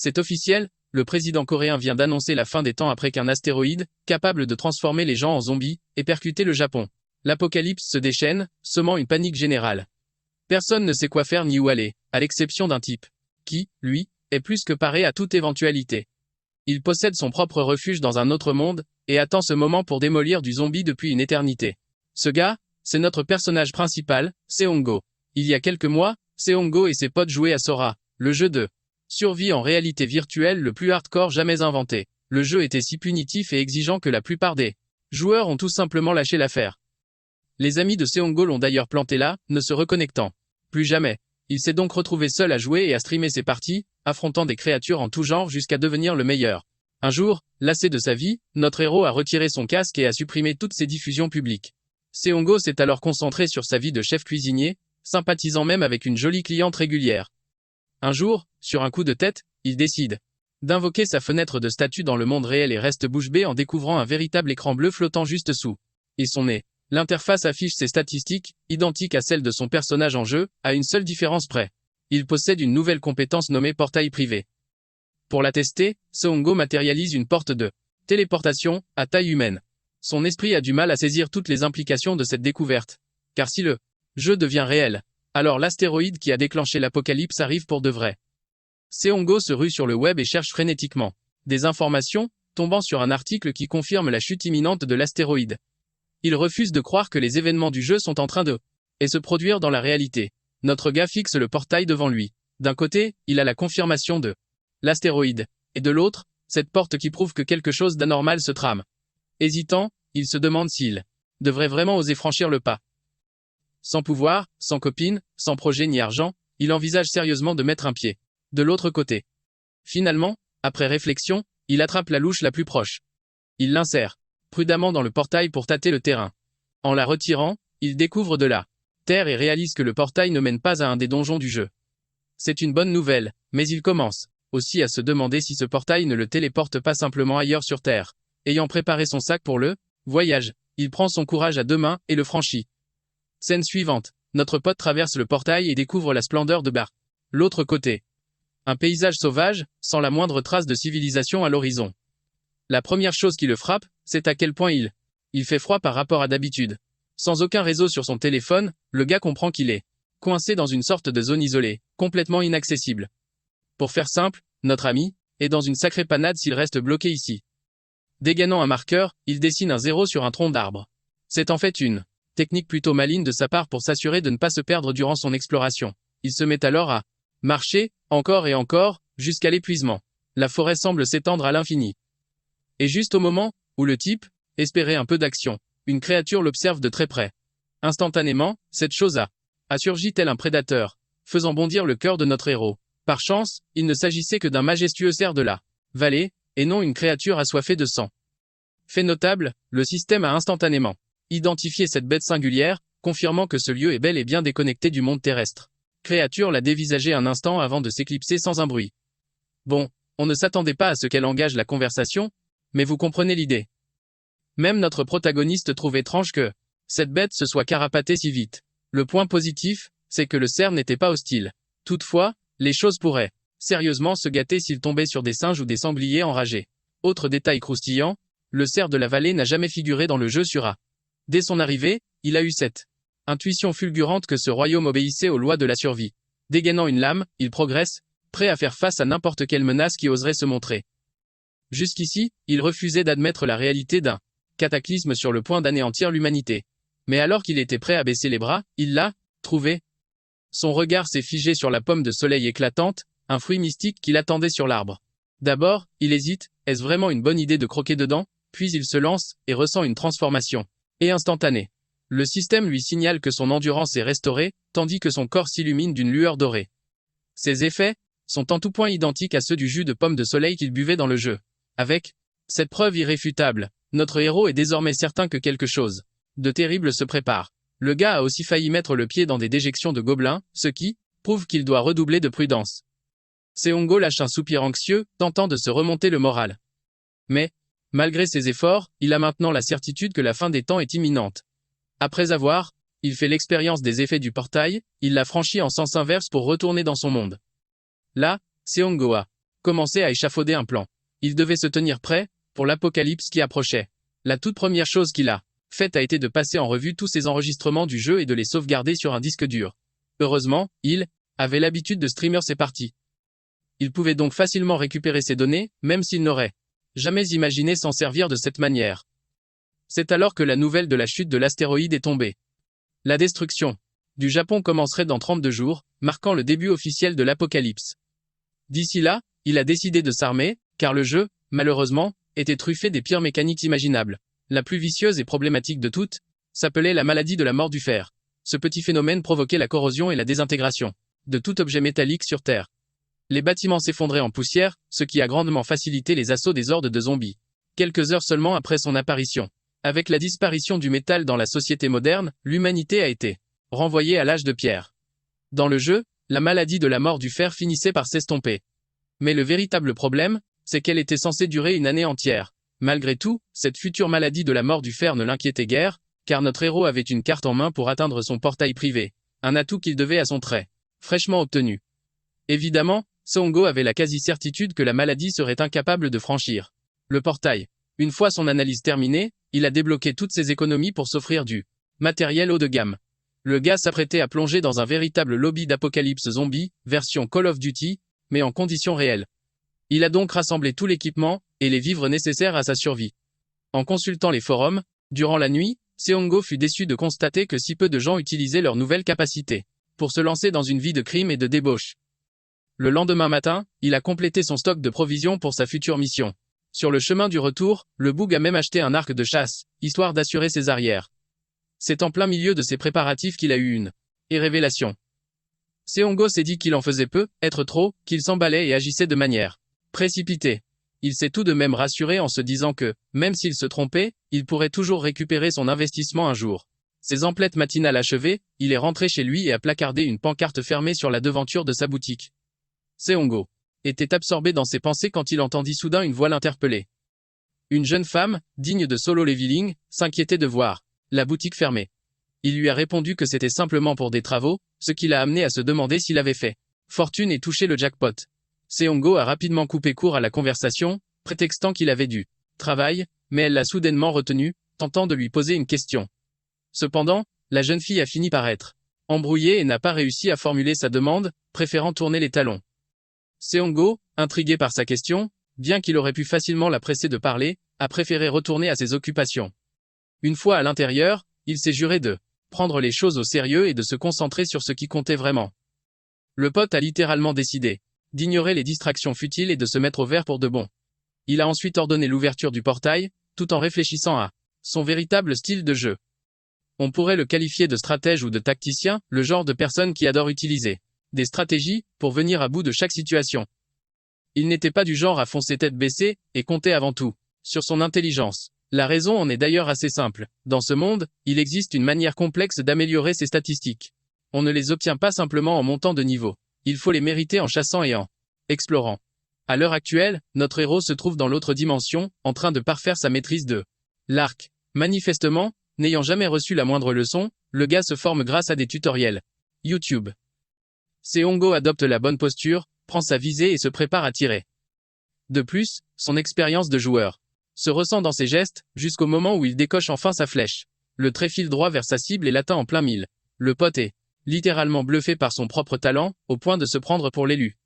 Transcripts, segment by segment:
C'est officiel, le président coréen vient d'annoncer la fin des temps après qu'un astéroïde, capable de transformer les gens en zombies, ait percuté le Japon. L'apocalypse se déchaîne, semant une panique générale. Personne ne sait quoi faire ni où aller, à l'exception d'un type, qui, lui, est plus que paré à toute éventualité. Il possède son propre refuge dans un autre monde, et attend ce moment pour démolir du zombie depuis une éternité. Ce gars, c'est notre personnage principal, Seongo. Il y a quelques mois, Seongo et ses potes jouaient à Sora, le jeu de survie en réalité virtuelle le plus hardcore jamais inventé. Le jeu était si punitif et exigeant que la plupart des joueurs ont tout simplement lâché l'affaire. Les amis de Seongo l'ont d'ailleurs planté là, ne se reconnectant plus jamais. Il s'est donc retrouvé seul à jouer et à streamer ses parties, affrontant des créatures en tout genre jusqu'à devenir le meilleur. Un jour, lassé de sa vie, notre héros a retiré son casque et a supprimé toutes ses diffusions publiques. Seongo s'est alors concentré sur sa vie de chef cuisinier, sympathisant même avec une jolie cliente régulière. Un jour, sur un coup de tête, il décide d'invoquer sa fenêtre de statut dans le monde réel et reste bouche bée en découvrant un véritable écran bleu flottant juste sous et son nez. L'interface affiche ses statistiques, identiques à celles de son personnage en jeu, à une seule différence près. Il possède une nouvelle compétence nommée portail privé. Pour la tester, Seongo matérialise une porte de téléportation à taille humaine. Son esprit a du mal à saisir toutes les implications de cette découverte. Car si le jeu devient réel, alors l'astéroïde qui a déclenché l'apocalypse arrive pour de vrai. Seongo se rue sur le web et cherche frénétiquement des informations, tombant sur un article qui confirme la chute imminente de l'astéroïde. Il refuse de croire que les événements du jeu sont en train de se produire dans la réalité. Notre gars fixe le portail devant lui. D'un côté, il a la confirmation de l'astéroïde, et de l'autre, cette porte qui prouve que quelque chose d'anormal se trame. Hésitant, il se demande s'il devrait vraiment oser franchir le pas. Sans pouvoir, sans copine, sans projet ni argent, il envisage sérieusement de mettre un pied de l'autre côté. Finalement, après réflexion, il attrape la louche la plus proche. Il l'insère prudemment dans le portail pour tâter le terrain. En la retirant, il découvre de la terre et réalise que le portail ne mène pas à un des donjons du jeu. C'est une bonne nouvelle, mais il commence aussi à se demander si ce portail ne le téléporte pas simplement ailleurs sur Terre. Ayant préparé son sac pour le voyage, il prend son courage à deux mains et le franchit. Scène suivante. Notre pote traverse le portail et découvre la splendeur de l'autre côté. Un paysage sauvage, sans la moindre trace de civilisation à l'horizon. La première chose qui le frappe, c'est à quel point il fait froid par rapport à d'habitude. Sans aucun réseau sur son téléphone, le gars comprend qu'il est coincé dans une sorte de zone isolée, complètement inaccessible. Pour faire simple, notre ami est dans une sacrée panade s'il reste bloqué ici. Dégainant un marqueur, il dessine un 0 sur un tronc d'arbre. C'est en fait une technique plutôt maligne de sa part pour s'assurer de ne pas se perdre durant son exploration. Il se met alors à marcher, encore et encore, jusqu'à l'épuisement. La forêt semble s'étendre à l'infini. Et juste au moment où le type espérait un peu d'action, une créature l'observe de très près. Instantanément, cette chose a surgi tel un prédateur, faisant bondir le cœur de notre héros. Par chance, il ne s'agissait que d'un majestueux cerf de la vallée, et non une créature assoiffée de sang. Fait notable, le système a instantanément identifié cette bête singulière, confirmant que ce lieu est bel et bien déconnecté du monde terrestre. Créature l'a dévisagé un instant avant de s'éclipser sans un bruit. Bon, on ne s'attendait pas à ce qu'elle engage la conversation, mais vous comprenez l'idée. Même notre protagoniste trouve étrange que cette bête se soit carapatée si vite. Le point positif, c'est que le cerf n'était pas hostile. Toutefois, les choses pourraient sérieusement se gâter s'il tombait sur des singes ou des sangliers enragés. Autre détail croustillant, le cerf de la vallée n'a jamais figuré dans le jeu sur A. Dès son arrivée, il a eu cette intuition fulgurante que ce royaume obéissait aux lois de la survie. Dégainant une lame, il progresse, prêt à faire face à n'importe quelle menace qui oserait se montrer. Jusqu'ici, il refusait d'admettre la réalité d'un cataclysme sur le point d'anéantir l'humanité. Mais alors qu'il était prêt à baisser les bras, il l'a trouvé. Son regard s'est figé sur la pomme de soleil éclatante, un fruit mystique qu'il attendait sur l'arbre. D'abord, il hésite, est-ce vraiment une bonne idée de croquer dedans? Puis il se lance, et ressent une transformation instantanée. Le système lui signale que son endurance est restaurée, tandis que son corps s'illumine d'une lueur dorée. Ces effets sont en tout point identiques à ceux du jus de pomme de soleil qu'il buvait dans le jeu. Avec cette preuve irréfutable, notre héros est désormais certain que quelque chose de terrible se prépare. Le gars a aussi failli mettre le pied dans des déjections de gobelins, ce qui prouve qu'il doit redoubler de prudence. Seongo lâche un soupir anxieux, tentant de se remonter le moral. Mais, malgré ses efforts, il a maintenant la certitude que la fin des temps est imminente. Après avoir fait l'expérience des effets du portail, il l'a franchi en sens inverse pour retourner dans son monde. Là, Seongo a commençait à échafauder un plan. Il devait se tenir prêt pour l'apocalypse qui approchait. La toute première chose qu'il a faite a été de passer en revue tous ses enregistrements du jeu et de les sauvegarder sur un disque dur. Heureusement, il avait l'habitude de streamer ses parties. Il pouvait donc facilement récupérer ces données, même s'il n'aurait jamais imaginé s'en servir de cette manière. C'est alors que la nouvelle de la chute de l'astéroïde est tombée. La destruction du Japon commencerait dans 32 jours, marquant le début officiel de l'apocalypse. D'ici là, il a décidé de s'armer, car le jeu, malheureusement, était truffé des pires mécaniques imaginables. La plus vicieuse et problématique de toutes s'appelait la maladie de la mort du fer. Ce petit phénomène provoquait la corrosion et la désintégration de tout objet métallique sur Terre. Les bâtiments s'effondraient en poussière, ce qui a grandement facilité les assauts des hordes de zombies. Quelques heures seulement après son apparition. Avec la disparition du métal dans la société moderne, l'humanité a été renvoyée à l'âge de pierre. Dans le jeu, la maladie de la mort du fer finissait par s'estomper. Mais le véritable problème, c'est qu'elle était censée durer une année entière. Malgré tout, cette future maladie de la mort du fer ne l'inquiétait guère, car notre héros avait une carte en main pour atteindre son portail privé, un atout qu'il devait à son très fraîchement obtenu. Évidemment, Seongo avait la quasi-certitude que la maladie serait incapable de franchir le portail. Une fois son analyse terminée, il a débloqué toutes ses économies pour s'offrir du matériel haut de gamme. Le gars s'apprêtait à plonger dans un véritable lobby d'apocalypse zombie, version Call of Duty, mais en conditions réelles. Il a donc rassemblé tout l'équipement et les vivres nécessaires à sa survie. En consultant les forums, durant la nuit, Seongo fut déçu de constater que si peu de gens utilisaient leurs nouvelles capacités pour se lancer dans une vie de crime et de débauche. Le lendemain matin, il a complété son stock de provisions pour sa future mission. Sur le chemin du retour, le boug a même acheté un arc de chasse, histoire d'assurer ses arrières. C'est en plein milieu de ses préparatifs qu'il a eu une révélation. Seongo s'est dit qu'il en faisait peu, être trop, qu'il s'emballait et agissait de manière précipitée. Il s'est tout de même rassuré en se disant que, même s'il se trompait, il pourrait toujours récupérer son investissement un jour. Ses emplettes matinales achevées, il est rentré chez lui et a placardé une pancarte fermée sur la devanture de sa boutique. Seongo était absorbé dans ses pensées quand il entendit soudain une voix l'interpeller. Une jeune femme, digne de Solo Leveling, s'inquiétait de voir la boutique fermée. Il lui a répondu que c'était simplement pour des travaux, ce qui l'a amené à se demander s'il avait fait fortune et touché le jackpot. Seongo a rapidement coupé court à la conversation, prétextant qu'il avait du travail, mais elle l'a soudainement retenu, tentant de lui poser une question. Cependant, la jeune fille a fini par être embrouillée et n'a pas réussi à formuler sa demande, préférant tourner les talons. Seongo, intrigué par sa question, bien qu'il aurait pu facilement la presser de parler, a préféré retourner à ses occupations. Une fois à l'intérieur, il s'est juré de prendre les choses au sérieux et de se concentrer sur ce qui comptait vraiment. Le pote a littéralement décidé d'ignorer les distractions futiles et de se mettre au vert pour de bon. Il a ensuite ordonné l'ouverture du portail, tout en réfléchissant à son véritable style de jeu. On pourrait le qualifier de stratège ou de tacticien, le genre de personne qui adore utiliser des stratégies pour venir à bout de chaque situation. Il n'était pas du genre à foncer tête baissée et compter avant tout sur son intelligence. La raison en est d'ailleurs assez simple. Dans ce monde, il existe une manière complexe d'améliorer ses statistiques. On ne les obtient pas simplement en montant de niveau. Il faut les mériter en chassant et en explorant. À l'heure actuelle, notre héros se trouve dans l'autre dimension, en train de parfaire sa maîtrise de l'arc. Manifestement, n'ayant jamais reçu la moindre leçon, le gars se forme grâce à des tutoriels YouTube. Seongo adopte la bonne posture, prend sa visée et se prépare à tirer. De plus, son expérience de joueur se ressent dans ses gestes, jusqu'au moment où il décoche enfin sa flèche. Le trait file droit vers sa cible et l'atteint en plein mille. Le pote est littéralement bluffé par son propre talent, au point de se prendre pour l'élu.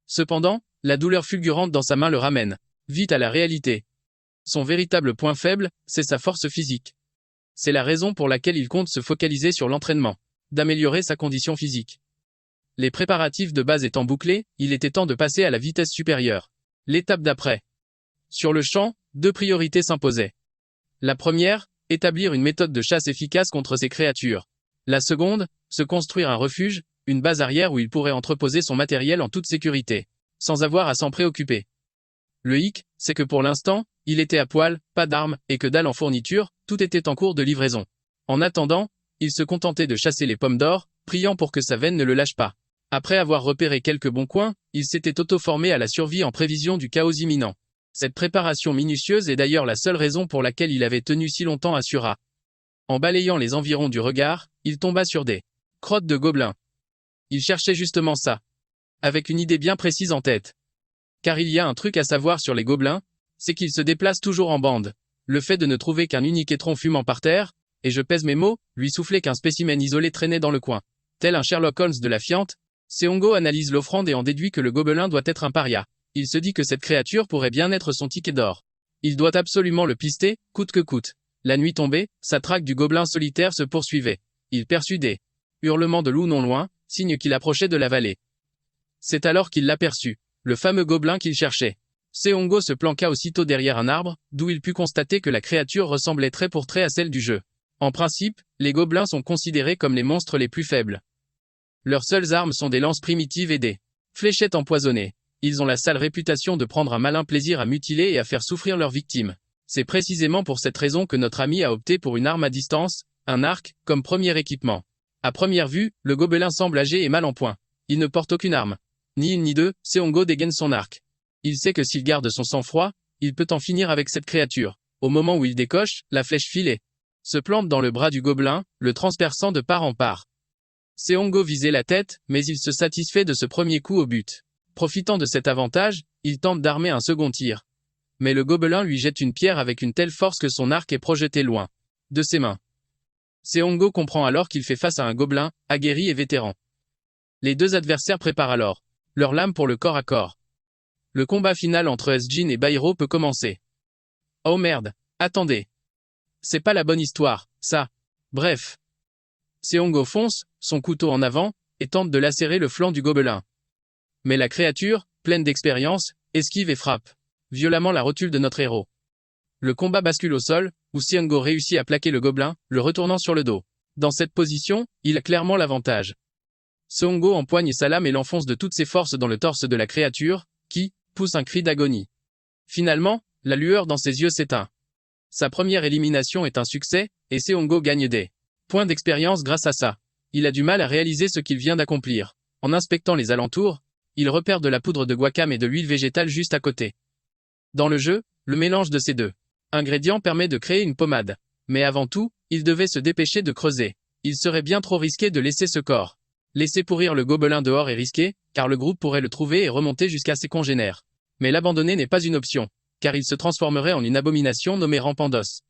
Cependant, la douleur fulgurante dans sa main le ramène vite à la réalité. Son véritable point faible, c'est sa force physique. C'est la raison pour laquelle il compte se focaliser sur l'entraînement, d'améliorer sa condition physique. Les préparatifs de base étant bouclés, il était temps de passer à la vitesse supérieure. L'étape d'après. Sur le champ, deux priorités s'imposaient. La première, établir une méthode de chasse efficace contre ces créatures. La seconde, se construire un refuge, une base arrière où il pourrait entreposer son matériel en toute sécurité, sans avoir à s'en préoccuper. Le hic, c'est que pour l'instant, il était à poil, pas d'armes, et que dalle en fourniture, tout était en cours de livraison. En attendant, il se contentait de chasser les pommes d'or, priant pour que sa veine ne le lâche pas. Après avoir repéré quelques bons coins, il s'était auto-formé à la survie en prévision du chaos imminent. Cette préparation minutieuse est d'ailleurs la seule raison pour laquelle il avait tenu si longtemps à Sura. En balayant les environs du regard, il tomba sur des crottes de gobelins. Il cherchait justement ça, avec une idée bien précise en tête. Car il y a un truc à savoir sur les gobelins, c'est qu'ils se déplacent toujours en bande. Le fait de ne trouver qu'un unique étron fumant par terre, et je pèse mes mots, lui souffler qu'un spécimen isolé traînait dans le coin. Tel un Sherlock Holmes de la fiente, Seongo analyse l'offrande et en déduit que le gobelin doit être un paria. Il se dit que cette créature pourrait bien être son ticket d'or. Il doit absolument le pister, coûte que coûte. La nuit tombée, sa traque du gobelin solitaire se poursuivait. Il perçut des hurlements de loup non loin, signe qu'il approchait de la vallée. C'est alors qu'il l'aperçut, le fameux gobelin qu'il cherchait. Seongo se planqua aussitôt derrière un arbre, d'où il put constater que la créature ressemblait trait pour trait à celle du jeu. En principe, les gobelins sont considérés comme les monstres les plus faibles. Leurs seules armes sont des lances primitives et des fléchettes empoisonnées. Ils ont la sale réputation de prendre un malin plaisir à mutiler et à faire souffrir leurs victimes. C'est précisément pour cette raison que notre ami a opté pour une arme à distance, un arc, comme premier équipement. À première vue, le gobelin semble âgé et mal en point. Il ne porte aucune arme. Ni une ni deux, Seongo dégaine son arc. Il sait que s'il garde son sang-froid, il peut en finir avec cette créature. Au moment où il décoche, la flèche filée se plante dans le bras du gobelin, le transperçant de part en part. Seongo visait la tête, mais il se satisfait de ce premier coup au but. Profitant de cet avantage, il tente d'armer un second tir. Mais le gobelin lui jette une pierre avec une telle force que son arc est projeté loin de ses mains. Seongo comprend alors qu'il fait face à un gobelin, aguerri et vétéran. Les deux adversaires préparent alors leurs lames pour le corps à corps. Le combat final entre S-Jin et Bairo peut commencer. Oh merde, attendez. C'est pas la bonne histoire, ça. Bref. Seongo fonce, son couteau en avant, et tente de lacérer le flanc du gobelin. Mais la créature, pleine d'expérience, esquive et frappe violemment la rotule de notre héros. Le combat bascule au sol, où Seongo réussit à plaquer le gobelin, le retournant sur le dos. Dans cette position, il a clairement l'avantage. Seongo empoigne sa lame et l'enfonce de toutes ses forces dans le torse de la créature, qui pousse un cri d'agonie. Finalement, la lueur dans ses yeux s'éteint. Sa première élimination est un succès, et Seongo gagne des points d'expérience grâce à ça. Il a du mal à réaliser ce qu'il vient d'accomplir. En inspectant les alentours, il repère de la poudre de guacam et de l'huile végétale juste à côté. Dans le jeu, le mélange de ces deux ingrédients permet de créer une pommade. Mais avant tout, il devait se dépêcher de creuser. Il serait bien trop risqué de laisser ce corps. Laisser pourrir le gobelin dehors est risqué, car le groupe pourrait le trouver et remonter jusqu'à ses congénères. Mais l'abandonner n'est pas une option, car il se transformerait en une abomination nommée Rampandos.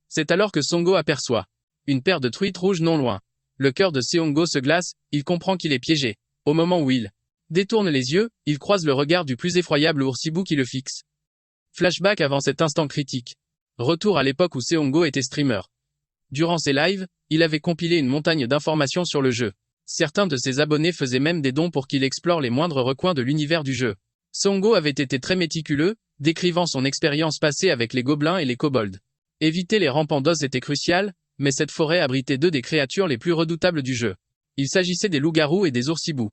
C'est alors que Seongo aperçoit une paire de truites rouges non loin. Le cœur de Seongo se glace, il comprend qu'il est piégé. Au moment où il détourne les yeux, il croise le regard du plus effroyable oursibou qui le fixe. Flashback avant cet instant critique. Retour à l'époque où Seongo était streamer. Durant ses lives, il avait compilé une montagne d'informations sur le jeu. Certains de ses abonnés faisaient même des dons pour qu'il explore les moindres recoins de l'univers du jeu. Seongo avait été très méticuleux, décrivant son expérience passée avec les gobelins et les kobolds. Éviter les rampandos était crucial, mais cette forêt abritait deux des créatures les plus redoutables du jeu. Il s'agissait des loups-garous et des oursibous.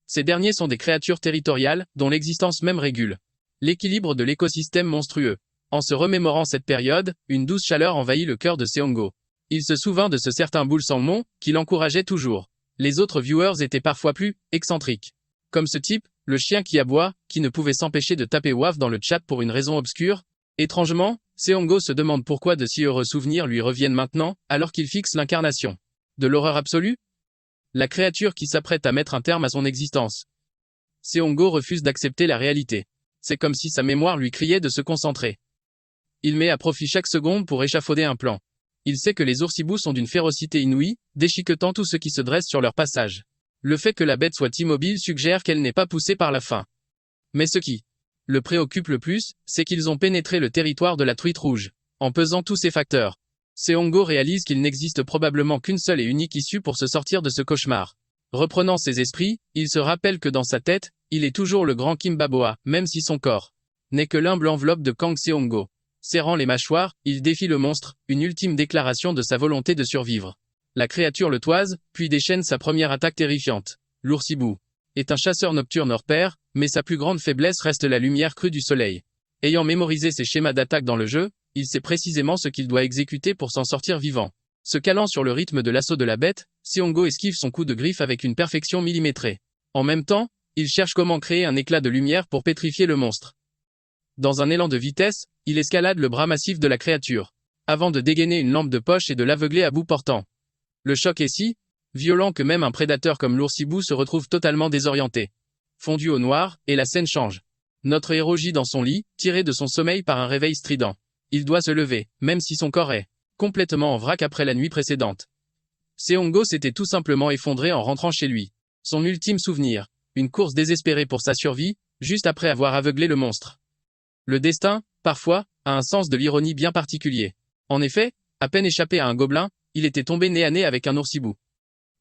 Ces derniers sont des créatures territoriales, dont l'existence même régule l'équilibre de l'écosystème monstrueux. En se remémorant cette période, une douce chaleur envahit le cœur de Seongo. Il se souvint de ce certain Boule Sangmon, qui l'encourageait toujours. Les autres viewers étaient parfois plus excentriques. Comme ce type, le chien qui aboie, qui ne pouvait s'empêcher de taper WAF dans le chat pour une raison obscure. Étrangement, Seongo se demande pourquoi de si heureux souvenirs lui reviennent maintenant, alors qu'il fixe l'incarnation de l'horreur absolue. La créature qui s'apprête à mettre un terme à son existence. Seongo refuse d'accepter la réalité. C'est comme si sa mémoire lui criait de se concentrer. Il met à profit chaque seconde pour échafauder un plan. Il sait que les oursibous sont d'une férocité inouïe, déchiquetant tout ce qui se dresse sur leur passage. Le fait que la bête soit immobile suggère qu'elle n'est pas poussée par la faim. Mais ce qui le préoccupe le plus, c'est qu'ils ont pénétré le territoire de la truite rouge. En pesant tous ces facteurs, Seongo réalise qu'il n'existe probablement qu'une seule et unique issue pour se sortir de ce cauchemar. Reprenant ses esprits, il se rappelle que dans sa tête, il est toujours le grand Kimbaboa, même si son corps n'est que l'humble enveloppe de Kang Seongo. Serrant les mâchoires, il défie le monstre, une ultime déclaration de sa volonté de survivre. La créature le toise, puis déchaîne sa première attaque terrifiante. L'oursibou est un chasseur nocturne hors pair, mais sa plus grande faiblesse reste la lumière crue du soleil. Ayant mémorisé ses schémas d'attaque dans le jeu, il sait précisément ce qu'il doit exécuter pour s'en sortir vivant. Se calant sur le rythme de l'assaut de la bête, Seongo esquive son coup de griffe avec une perfection millimétrée. En même temps, il cherche comment créer un éclat de lumière pour pétrifier le monstre. Dans un élan de vitesse, il escalade le bras massif de la créature, avant de dégainer une lampe de poche et de l'aveugler à bout portant. Le choc est si violent que même un prédateur comme l'oursibou se retrouve totalement désorienté. Fondu au noir, et la scène change. Notre héros gît dans son lit, tiré de son sommeil par un réveil strident. Il doit se lever, même si son corps est complètement en vrac après la nuit précédente. Seongo s'était tout simplement effondré en rentrant chez lui. Son ultime souvenir, une course désespérée pour sa survie, juste après avoir aveuglé le monstre. Le destin, parfois, a un sens de l'ironie bien particulier. En effet, à peine échappé à un gobelin, il était tombé nez à nez avec un oursibou.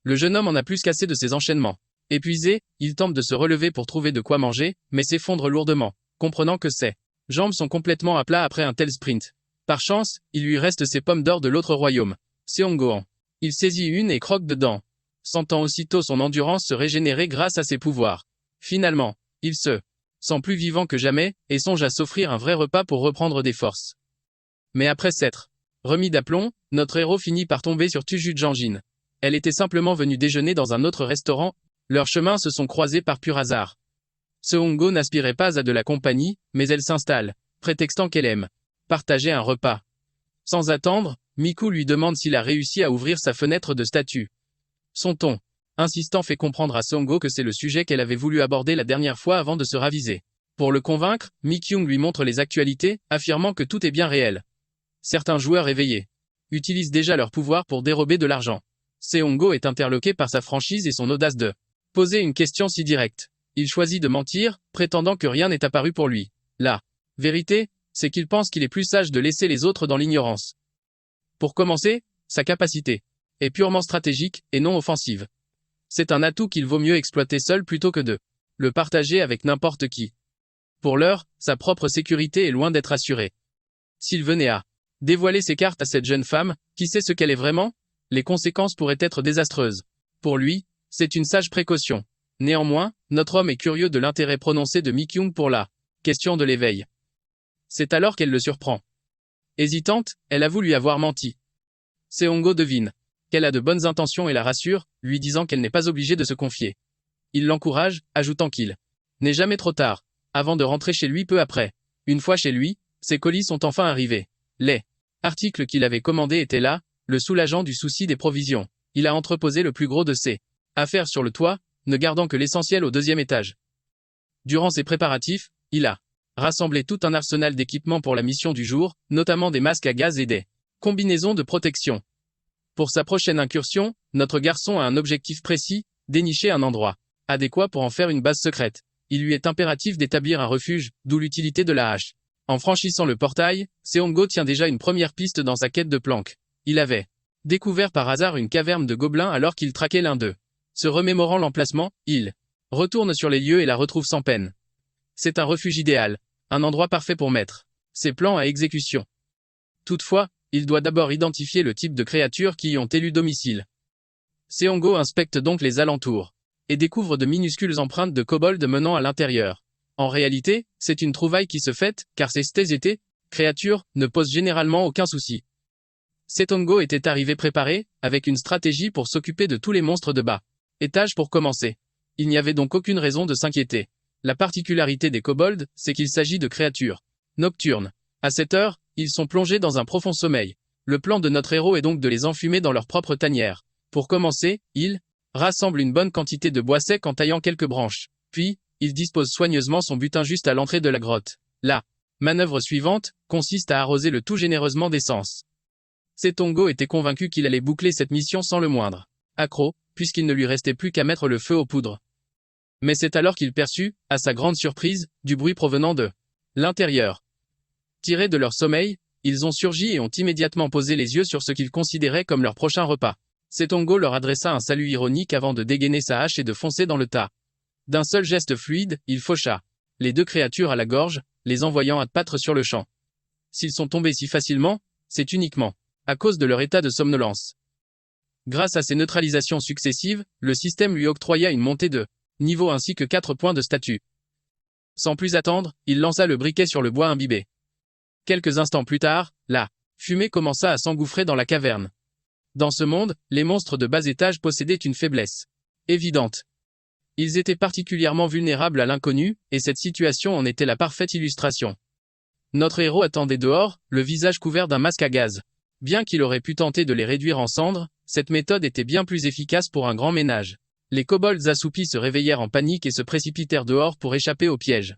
Le jeune homme en a plus qu'assez de ses enchaînements. Épuisé, il tente de se relever pour trouver de quoi manger, mais s'effondre lourdement, comprenant que ses jambes sont complètement à plat après un tel sprint. Par chance, il lui reste ses pommes d'or de l'autre royaume, Seongohan. Il saisit une et croque dedans, sentant aussitôt son endurance se régénérer grâce à ses pouvoirs. Finalement, il se sent plus vivant que jamais, et songe à s'offrir un vrai repas pour reprendre des forces. Mais après s'être remis d'aplomb, notre héros finit par tomber sur Tuju Janjin. Elle était simplement venue déjeuner dans un autre restaurant, leurs chemins se sont croisés par pur hasard. Seongo n'aspirait pas à de la compagnie, mais elle s'installe, prétextant qu'elle aime partager un repas. Sans attendre, Miku lui demande s'il a réussi à ouvrir sa fenêtre de statue. Son ton insistant fait comprendre à Seongo que c'est le sujet qu'elle avait voulu aborder la dernière fois avant de se raviser. Pour le convaincre, Mi-kyung lui montre les actualités, affirmant que tout est bien réel. Certains joueurs éveillés utilisent déjà leur pouvoir pour dérober de l'argent. Seongo est interloqué par sa franchise et son audace de poser une question si directe. Il choisit de mentir, prétendant que rien n'est apparu pour lui. La vérité, c'est qu'il pense qu'il est plus sage de laisser les autres dans l'ignorance. Pour commencer, sa capacité est purement stratégique et non offensive. C'est un atout qu'il vaut mieux exploiter seul plutôt que de le partager avec n'importe qui. Pour l'heure, sa propre sécurité est loin d'être assurée. S'il venait à dévoiler ses cartes à cette jeune femme, qui sait ce qu'elle est vraiment, les conséquences pourraient être désastreuses. Pour lui, c'est une sage précaution. Néanmoins, notre homme est curieux de l'intérêt prononcé de Mi-kyung pour la question de l'éveil. C'est alors qu'elle le surprend. Hésitante, elle avoue lui avoir menti. Seongo devine qu'elle a de bonnes intentions et la rassure, lui disant qu'elle n'est pas obligée de se confier. Il l'encourage, ajoutant qu'il n'est jamais trop tard, avant de rentrer chez lui peu après. Une fois chez lui, ses colis sont enfin arrivés. Les articles qu'il avait commandés étaient là, le soulageant du souci des provisions. Il a entreposé le plus gros de ses affaires sur le toit, ne gardant que l'essentiel au deuxième étage. Durant ses préparatifs, il a rassemblé tout un arsenal d'équipements pour la mission du jour, notamment des masques à gaz et des combinaisons de protection. Pour sa prochaine incursion, notre garçon a un objectif précis, dénicher un endroit adéquat pour en faire une base secrète. Il lui est impératif d'établir un refuge, d'où l'utilité de la hache. En franchissant le portail, Seongo tient déjà une première piste dans sa quête de planques. Il avait découvert par hasard une caverne de gobelins alors qu'il traquait l'un d'eux. Se remémorant l'emplacement, il retourne sur les lieux et la retrouve sans peine. C'est un refuge idéal, un endroit parfait pour mettre ses plans à exécution. Toutefois, il doit d'abord identifier le type de créatures qui y ont élu domicile. Seongo inspecte donc les alentours et découvre de minuscules empreintes de kobolds menant à l'intérieur. En réalité, c'est une trouvaille qui se fête, car ces créatures ne posent généralement aucun souci. Seongo était arrivé préparé, avec une stratégie pour s'occuper de tous les monstres de bas étage pour commencer. Il n'y avait donc aucune raison de s'inquiéter. La particularité des kobolds, c'est qu'il s'agit de créatures nocturnes. À cette heure, ils sont plongés dans un profond sommeil. Le plan de notre héros est donc de les enfumer dans leur propre tanière. Pour commencer, il rassemble une bonne quantité de bois sec en taillant quelques branches. Puis, il dispose soigneusement son butin juste à l'entrée de la grotte. La manœuvre suivante consiste à arroser le tout généreusement d'essence. Seongo était convaincu qu'il allait boucler cette mission sans le moindre accroc, puisqu'il ne lui restait plus qu'à mettre le feu aux poudres. Mais c'est alors qu'il perçut, à sa grande surprise, du bruit provenant de l'intérieur. Tirés de leur sommeil, ils ont surgi et ont immédiatement posé les yeux sur ce qu'ils considéraient comme leur prochain repas. Seongo leur adressa un salut ironique avant de dégainer sa hache et de foncer dans le tas. D'un seul geste fluide, il faucha les deux créatures à la gorge, les envoyant abattre sur le champ. S'ils sont tombés si facilement, c'est uniquement à cause de leur état de somnolence. Grâce à ces neutralisations successives, le système lui octroya une montée de niveau ainsi que 4 points de statut. Sans plus attendre, il lança le briquet sur le bois imbibé. Quelques instants plus tard, la fumée commença à s'engouffrer dans la caverne. Dans ce monde, les monstres de bas étage possédaient une faiblesse évidente. Ils étaient particulièrement vulnérables à l'inconnu, et cette situation en était la parfaite illustration. Notre héros attendait dehors, le visage couvert d'un masque à gaz. Bien qu'il aurait pu tenter de les réduire en cendres, cette méthode était bien plus efficace pour un grand ménage. Les kobolds assoupis se réveillèrent en panique et se précipitèrent dehors pour échapper au piège.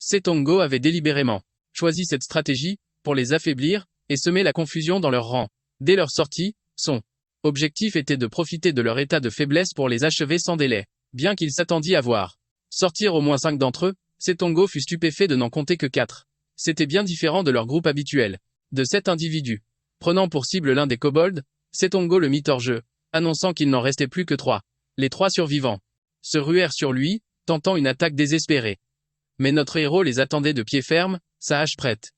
Setongo avait délibérément choisi cette stratégie pour les affaiblir et semer la confusion dans leurs rangs. Dès leur sortie, son objectif était de profiter de leur état de faiblesse pour les achever sans délai. Bien qu'il s'attendît à voir sortir au moins 5 d'entre eux, Setongo fut stupéfait de n'en compter que 4. C'était bien différent de leur groupe habituel. De 7 individus prenant pour cible l'un des kobolds, Setongo le mit hors jeu, annonçant qu'il n'en restait plus que 3. Les 3 survivants se ruèrent sur lui, tentant une attaque désespérée. Mais notre héros les attendait de pied ferme, sa hache prête.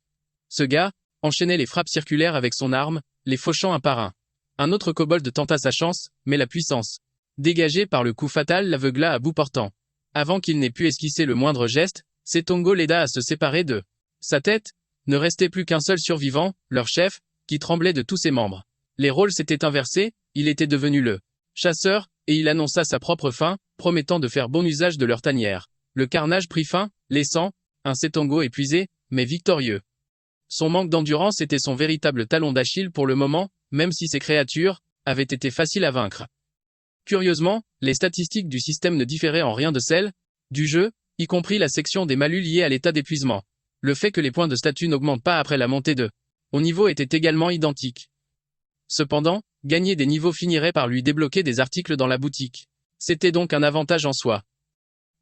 Ce gars enchaînait les frappes circulaires avec son arme, les fauchant un par un. Un autre kobold tenta sa chance, mais la puissance dégagée par le coup fatal l'aveugla à bout portant. Avant qu'il n'ait pu esquisser le moindre geste, Setongo l'aida à se séparer de sa tête. Ne restait plus qu'un seul survivant, leur chef, qui tremblait de tous ses membres. Les rôles s'étaient inversés, il était devenu le chasseur, et il annonça sa propre fin, promettant de faire bon usage de leur tanière. Le carnage prit fin, laissant un Setongo épuisé, mais victorieux. Son manque d'endurance était son véritable talon d'Achille pour le moment, même si ces créatures avaient été faciles à vaincre. Curieusement, les statistiques du système ne différaient en rien de celles du jeu, y compris la section des malus liés à l'état d'épuisement. Le fait que les points de statut n'augmentent pas après la montée de haut niveau était également identique. Cependant, gagner des niveaux finirait par lui débloquer des articles dans la boutique. C'était donc un avantage en soi.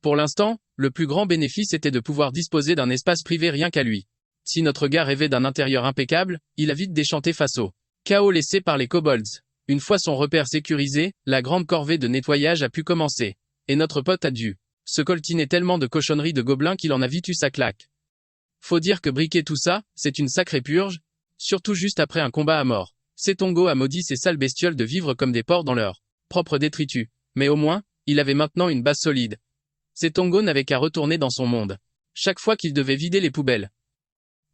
Pour l'instant, le plus grand bénéfice était de pouvoir disposer d'un espace privé rien qu'à lui. Si notre gars rêvait d'un intérieur impeccable, il a vite déchanté face au chaos laissé par les kobolds. Une fois son repère sécurisé, la grande corvée de nettoyage a pu commencer. Et notre pote a dû se coltiner tellement de cochonneries de gobelins qu'il en a vite eu sa claque. Faut dire que briquer tout ça, c'est une sacrée purge, surtout juste après un combat à mort. Setongo a maudit ces sales bestioles de vivre comme des porcs dans leur propre détritus. Mais au moins, il avait maintenant une base solide. Setongo n'avait qu'à retourner dans son monde chaque fois qu'il devait vider les poubelles.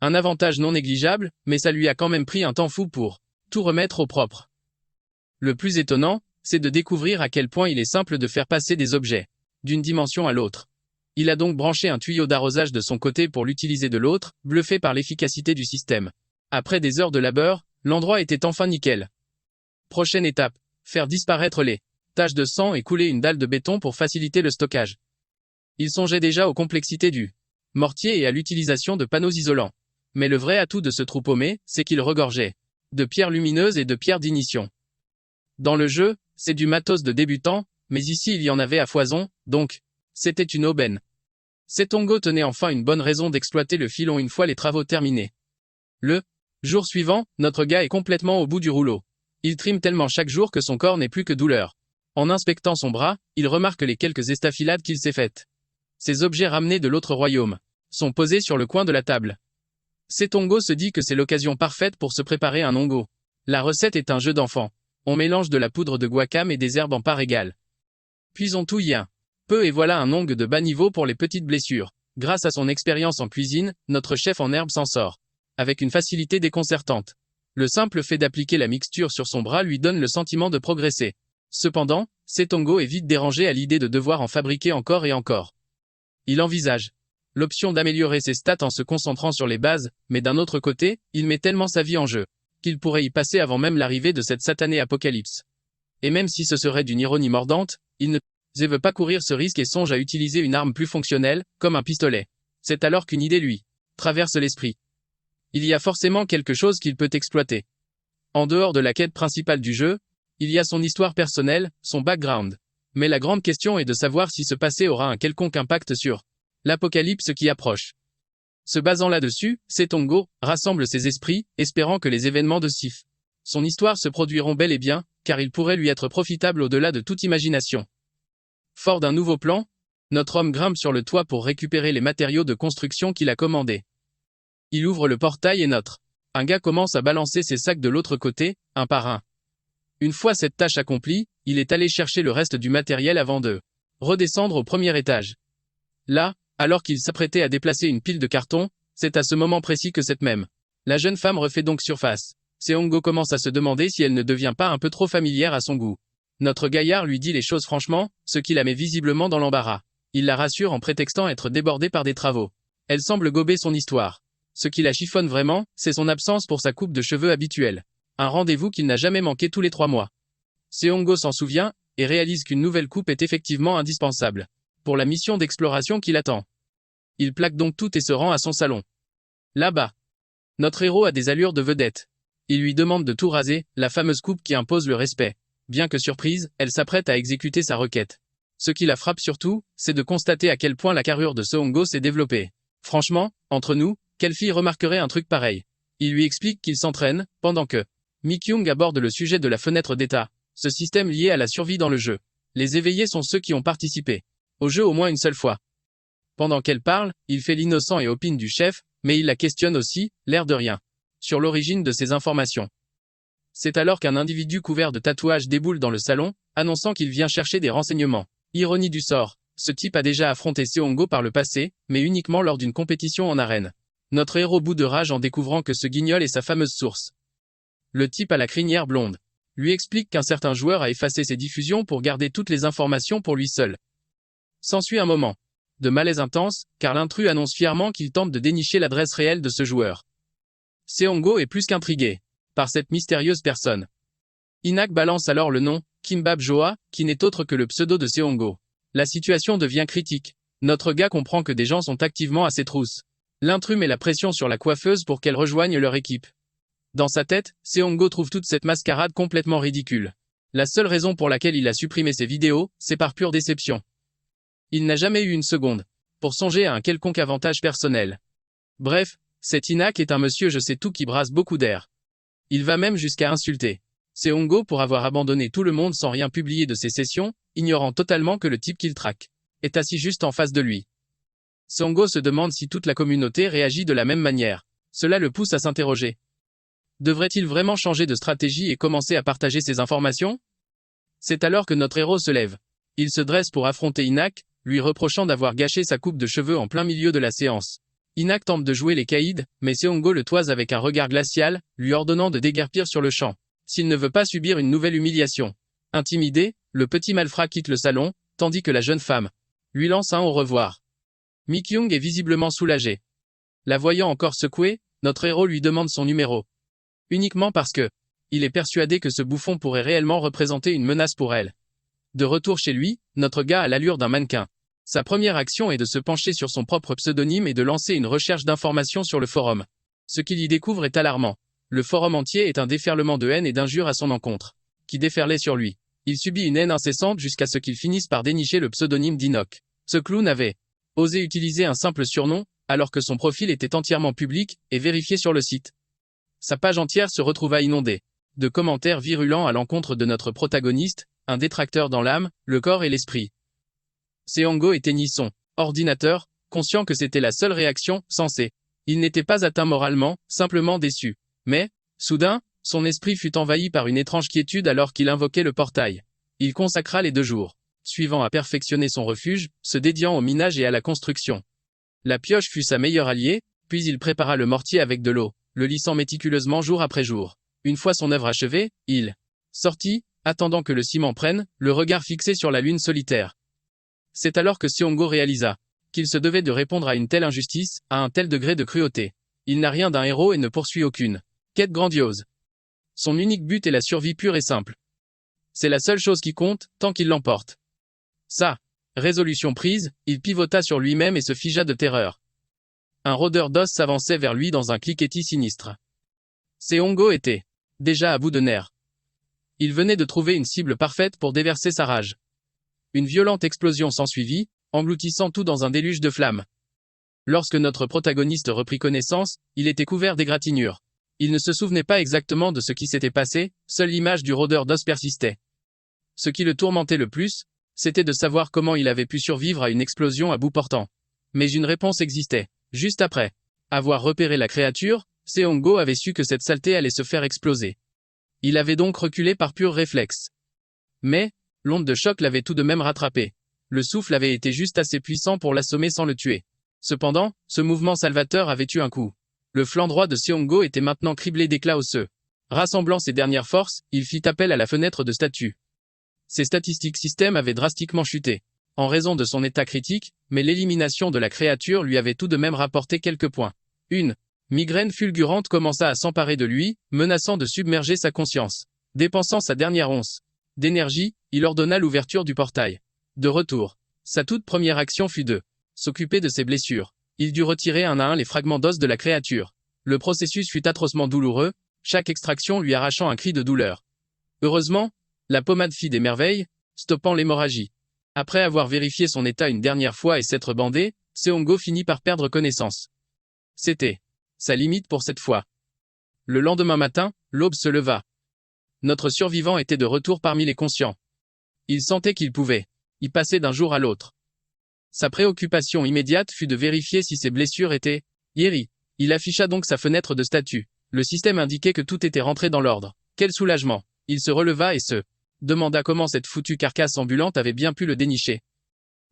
Un avantage non négligeable, mais ça lui a quand même pris un temps fou pour tout remettre au propre. Le plus étonnant, c'est de découvrir à quel point il est simple de faire passer des objets d'une dimension à l'autre. Il a donc branché un tuyau d'arrosage de son côté pour l'utiliser de l'autre, bluffé par l'efficacité du système. Après des heures de labeur, l'endroit était enfin nickel. Prochaine étape, faire disparaître les taches de sang et couler une dalle de béton pour faciliter le stockage. Il songeait déjà aux complexités du mortier et à l'utilisation de panneaux isolants. Mais le vrai atout de ce trou paumé, c'est qu'il regorgeait de pierres lumineuses et de pierres d'ignition. Dans le jeu, c'est du matos de débutant, mais ici il y en avait à foison, donc c'était une aubaine. Setongo tenait enfin une bonne raison d'exploiter le filon une fois les travaux terminés. Le jour suivant, notre gars est complètement au bout du rouleau. Il trime tellement chaque jour que son corps n'est plus que douleur. En inspectant son bras, il remarque les quelques estafilades qu'il s'est faites. Ces objets ramenés de l'autre royaume sont posés sur le coin de la table. Setongo se dit que c'est l'occasion parfaite pour se préparer un ongo. La recette est un jeu d'enfant. On mélange de la poudre de guacam et des herbes en part égale. Puis on touille un peu et voilà un ongue de bas niveau pour les petites blessures. Grâce à son expérience en cuisine, notre chef en herbe s'en sort avec une facilité déconcertante. Le simple fait d'appliquer la mixture sur son bras lui donne le sentiment de progresser. Cependant, Setongo est vite dérangé à l'idée de devoir en fabriquer encore et encore. Il envisage l'option d'améliorer ses stats en se concentrant sur les bases, mais d'un autre côté, il met tellement sa vie en jeu qu'il pourrait y passer avant même l'arrivée de cette satanée apocalypse. Et même si ce serait d'une ironie mordante, il ne veut pas courir ce risque et songe à utiliser une arme plus fonctionnelle, comme un pistolet. C'est alors qu'une idée lui traverse l'esprit. Il y a forcément quelque chose qu'il peut exploiter. En dehors de la quête principale du jeu, il y a son histoire personnelle, son background. Mais la grande question est de savoir si ce passé aura un quelconque impact sur l'apocalypse qui approche. Se basant là-dessus, Setongo rassemble ses esprits, espérant que les événements de son histoire se produiront bel et bien, car il pourrait lui être profitable au-delà de toute imagination. Fort d'un nouveau plan, notre homme grimpe sur le toit pour récupérer les matériaux de construction qu'il a commandés. Il ouvre le portail et un gars commence à balancer ses sacs de l'autre côté, un par un. Une fois cette tâche accomplie, il est allé chercher le reste du matériel avant de redescendre au premier étage. Là, alors qu'il s'apprêtait à déplacer une pile de cartons, c'est à ce moment précis que la jeune femme refait donc surface. Seongo commence à se demander si elle ne devient pas un peu trop familière à son goût. Notre gaillard lui dit les choses franchement, ce qui la met visiblement dans l'embarras. Il la rassure en prétextant être débordé par des travaux. Elle semble gober son histoire. Ce qui la chiffonne vraiment, c'est son absence pour sa coupe de cheveux habituelle. Un rendez-vous qu'il n'a jamais manqué tous les 3 mois. Seongo s'en souvient, et réalise qu'une nouvelle coupe est effectivement indispensable pour la mission d'exploration qui l'attend. Il plaque donc tout et se rend à son salon. Là-bas, notre héros a des allures de vedette. Il lui demande de tout raser, la fameuse coupe qui impose le respect. Bien que surprise, elle s'apprête à exécuter sa requête. Ce qui la frappe surtout, c'est de constater à quel point la carrure de Seo-Hongo s'est développée. Franchement, entre nous, quelle fille remarquerait un truc pareil? Il lui explique qu'il s'entraîne, pendant que Mi-kyung aborde le sujet de la fenêtre d'état, ce système lié à la survie dans le jeu. Les éveillés sont ceux qui ont participé au jeu au moins une seule fois. Pendant qu'elle parle, il fait l'innocent et opine du chef, mais il la questionne aussi, l'air de rien, sur l'origine de ces informations. C'est alors qu'un individu couvert de tatouages déboule dans le salon, annonçant qu'il vient chercher des renseignements. Ironie du sort, ce type a déjà affronté Seo-Hongo par le passé, mais uniquement lors d'une compétition en arène. Notre héros bout de rage en découvrant que ce guignol est sa fameuse source. Le type à la crinière blonde lui explique qu'un certain joueur a effacé ses diffusions pour garder toutes les informations pour lui seul. S'ensuit un moment de malaise intense, car l'intrus annonce fièrement qu'il tente de dénicher l'adresse réelle de ce joueur. Seo-Hongo est plus qu'intrigué par cette mystérieuse personne. Inak balance alors le nom, Kimbap Joa, qui n'est autre que le pseudo de Seo-Hongo. La situation devient critique. Notre gars comprend que des gens sont activement à ses trousses. L'intrus met la pression sur la coiffeuse pour qu'elle rejoigne leur équipe. Dans sa tête, Seo-Hongo trouve toute cette mascarade complètement ridicule. La seule raison pour laquelle il a supprimé ses vidéos, c'est par pure déception. Il n'a jamais eu une seconde pour songer à un quelconque avantage personnel. Bref, cet Inak est un monsieur je sais tout qui brasse beaucoup d'air. Il va même jusqu'à insulter Seo-Hongo pour avoir abandonné tout le monde sans rien publier de ses sessions, ignorant totalement que le type qu'il traque est assis juste en face de lui. Seo-Hongo se demande si toute la communauté réagit de la même manière. Cela le pousse à s'interroger. Devrait-il vraiment changer de stratégie et commencer à partager ses informations? C'est alors que notre héros se lève. Il se dresse pour affronter Inak, lui reprochant d'avoir gâché sa coupe de cheveux en plein milieu de la séance. Inak tente de jouer les caïds, mais Seo-Hongo le toise avec un regard glacial, lui ordonnant de déguerpir sur le champ, s'il ne veut pas subir une nouvelle humiliation. Intimidé, le petit malfrat quitte le salon, tandis que la jeune femme lui lance un au revoir. Mi-kyung est visiblement soulagé. La voyant encore secouée, notre héros lui demande son numéro. Uniquement parce que il est persuadé que ce bouffon pourrait réellement représenter une menace pour elle. De retour chez lui, notre gars a l'allure d'un mannequin. Sa première action est de se pencher sur son propre pseudonyme et de lancer une recherche d'informations sur le forum. Ce qu'il y découvre est alarmant. Le forum entier est un déferlement de haine et d'injures à son encontre, qui déferlait sur lui. Il subit une haine incessante jusqu'à ce qu'il finisse par dénicher le pseudonyme d'Inok. Ce clown avait osé utiliser un simple surnom, alors que son profil était entièrement public et vérifié sur le site. Sa page entière se retrouva inondée de commentaires virulents à l'encontre de notre protagoniste, un détracteur dans l'âme, le corps et l'esprit. Seo-Hongo éteignit son ordinateur, conscient que c'était la seule réaction sensée. Il n'était pas atteint moralement, simplement déçu. Mais, soudain, son esprit fut envahi par une étrange quiétude alors qu'il invoquait le portail. Il consacra les 2 jours suivants à perfectionner son refuge, se dédiant au minage et à la construction. La pioche fut sa meilleure alliée, puis il prépara le mortier avec de l'eau, le lissant méticuleusement jour après jour. Une fois son œuvre achevée, il sortit, attendant que le ciment prenne, le regard fixé sur la lune solitaire. C'est alors que Seo-Hongo réalisa qu'il se devait de répondre à une telle injustice, à un tel degré de cruauté. Il n'a rien d'un héros et ne poursuit aucune quête grandiose. Son unique but est la survie pure et simple. C'est la seule chose qui compte, tant qu'il l'emporte. Sa résolution prise, il pivota sur lui-même et se figea de terreur. Un rôdeur d'os s'avançait vers lui dans un cliquetis sinistre. Seo-Hongo était déjà à bout de nerfs. Il venait de trouver une cible parfaite pour déverser sa rage. Une violente explosion s'ensuivit, engloutissant tout dans un déluge de flammes. Lorsque notre protagoniste reprit connaissance, il était couvert d'égratignures. Il ne se souvenait pas exactement de ce qui s'était passé, seule l'image du rôdeur d'os persistait. Ce qui le tourmentait le plus, c'était de savoir comment il avait pu survivre à une explosion à bout portant. Mais une réponse existait. Juste après avoir repéré la créature, Seo-Hongo avait su que cette saleté allait se faire exploser. Il avait donc reculé par pur réflexe. Mais, l'onde de choc l'avait tout de même rattrapé. Le souffle avait été juste assez puissant pour l'assommer sans le tuer. Cependant, ce mouvement salvateur avait eu un coup. Le flanc droit de Seo-Hongo était maintenant criblé d'éclats osseux. Rassemblant ses dernières forces, il fit appel à la fenêtre de statut. Ses statistiques système avaient drastiquement chuté, en raison de son état critique, mais l'élimination de la créature lui avait tout de même rapporté quelques points. Une migraine fulgurante commença à s'emparer de lui, menaçant de submerger sa conscience. Dépensant sa dernière once d'énergie, il ordonna l'ouverture du portail. De retour, sa toute première action fut de s'occuper de ses blessures. Il dut retirer un à un les fragments d'os de la créature. Le processus fut atrocement douloureux, chaque extraction lui arrachant un cri de douleur. Heureusement, la pommade fit des merveilles, stoppant l'hémorragie. Après avoir vérifié son état une dernière fois et s'être bandé, Seongo finit par perdre connaissance. C'était sa limite pour cette fois. Le lendemain matin, l'aube se leva. Notre survivant était de retour parmi les conscients. Il sentait qu'il pouvait y passer d'un jour à l'autre. Sa préoccupation immédiate fut de vérifier si ses blessures étaient guéries. Il afficha donc sa fenêtre de statut. Le système indiquait que tout était rentré dans l'ordre. Quel soulagement! Il se releva et se demanda comment cette foutue carcasse ambulante avait bien pu le dénicher.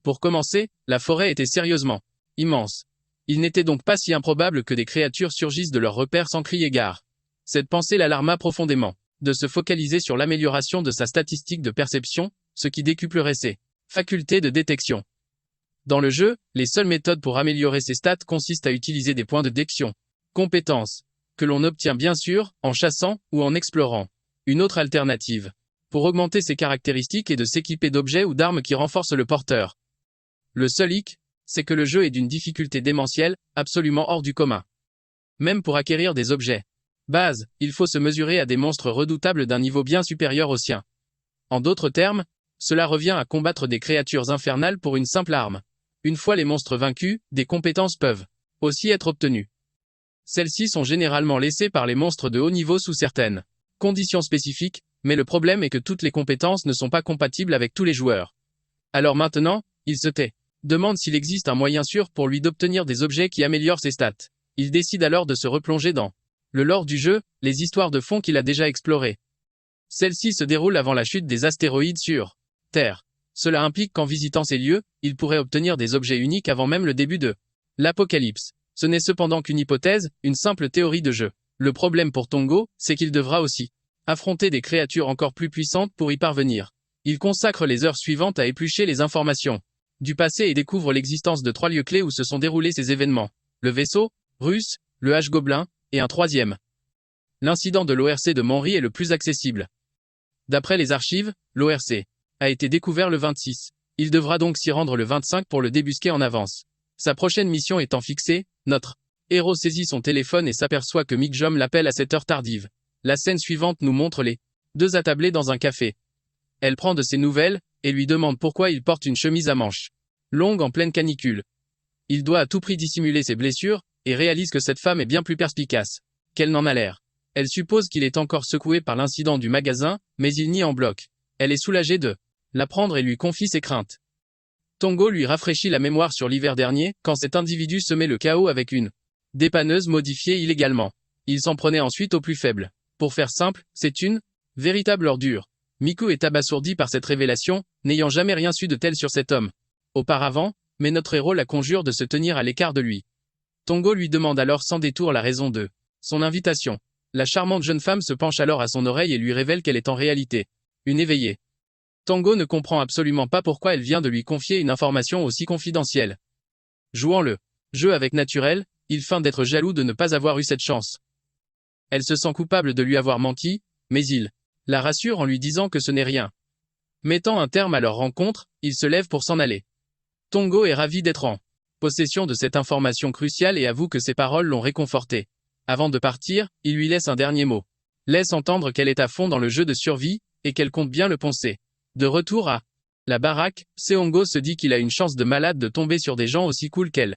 Pour commencer, la forêt était sérieusement immense. Il n'était donc pas si improbable que des créatures surgissent de leur repère sans crier gare. Cette pensée l'alarma profondément. De se focaliser sur l'amélioration de sa statistique de perception, ce qui décuplerait ses facultés de détection. Dans le jeu, les seules méthodes pour améliorer ses stats consistent à utiliser des points de détection, compétences, que l'on obtient bien sûr en chassant ou en explorant. Une autre alternative, pour augmenter ses caractéristiques est de s'équiper d'objets ou d'armes qui renforcent le porteur. Le seul hic, c'est que le jeu est d'une difficulté démentielle, absolument hors du commun. Même pour acquérir des objets base, il faut se mesurer à des monstres redoutables d'un niveau bien supérieur au sien. En d'autres termes, cela revient à combattre des créatures infernales pour une simple arme. Une fois les monstres vaincus, des compétences peuvent aussi être obtenues. Celles-ci sont généralement laissées par les monstres de haut niveau sous certaines conditions spécifiques, mais le problème est que toutes les compétences ne sont pas compatibles avec tous les joueurs. Alors maintenant, il se demande s'il existe un moyen sûr pour lui d'obtenir des objets qui améliorent ses stats. Il décide alors de se replonger dans le lore du jeu, les histoires de fond qu'il a déjà explorées. Celle-ci se déroule avant la chute des astéroïdes sur Terre. Cela implique qu'en visitant ces lieux, il pourrait obtenir des objets uniques avant même le début de l'apocalypse. Ce n'est cependant qu'une hypothèse, une simple théorie de jeu. Le problème pour Tongo, c'est qu'il devra aussi affronter des créatures encore plus puissantes pour y parvenir. Il consacre les heures suivantes à éplucher les informations du passé et découvre l'existence de 3 lieux clés où se sont déroulés ces événements. Le vaisseau russe, le H-Gobelin, et un troisième. L'incident de l'ORC de Manri est le plus accessible. D'après les archives, l'ORC a été découvert le 26. Il devra donc s'y rendre le 25 pour le débusquer en avance. Sa prochaine mission étant fixée, notre héros saisit son téléphone et s'aperçoit que Mick Jom l'appelle à cette heure tardive. La scène suivante nous montre les 2 attablés dans un café. Elle prend de ses nouvelles, et lui demande pourquoi il porte une chemise à manches longue en pleine canicule. Il doit à tout prix dissimuler ses blessures, et réalise que cette femme est bien plus perspicace qu'elle n'en a l'air. Elle suppose qu'il est encore secoué par l'incident du magasin, mais il nie en bloc. Elle est soulagée de l'apprendre et lui confie ses craintes. Tongo lui rafraîchit la mémoire sur l'hiver dernier, quand cet individu semait le chaos avec une dépanneuse modifiée illégalement. Il s'en prenait ensuite aux plus faibles. Pour faire simple, c'est une véritable ordure. Miku est abasourdi par cette révélation, n'ayant jamais rien su de tel sur cet homme auparavant, mais notre héros la conjure de se tenir à l'écart de lui. Tongo lui demande alors sans détour la raison de son invitation. La charmante jeune femme se penche alors à son oreille et lui révèle qu'elle est en réalité une éveillée. Tongo ne comprend absolument pas pourquoi elle vient de lui confier une information aussi confidentielle. Jouant le jeu avec naturel, il feint d'être jaloux de ne pas avoir eu cette chance. Elle se sent coupable de lui avoir menti, mais il la rassure en lui disant que ce n'est rien. Mettant un terme à leur rencontre, il se lève pour s'en aller. Tongo est ravi d'être en possession de cette information cruciale et avoue que ses paroles l'ont réconforté. Avant de partir, il lui laisse un dernier mot. Laisse entendre qu'elle est à fond dans le jeu de survie, et qu'elle compte bien le poncer. De retour à la baraque, Seongo se dit qu'il a une chance de malade de tomber sur des gens aussi cool qu'elle.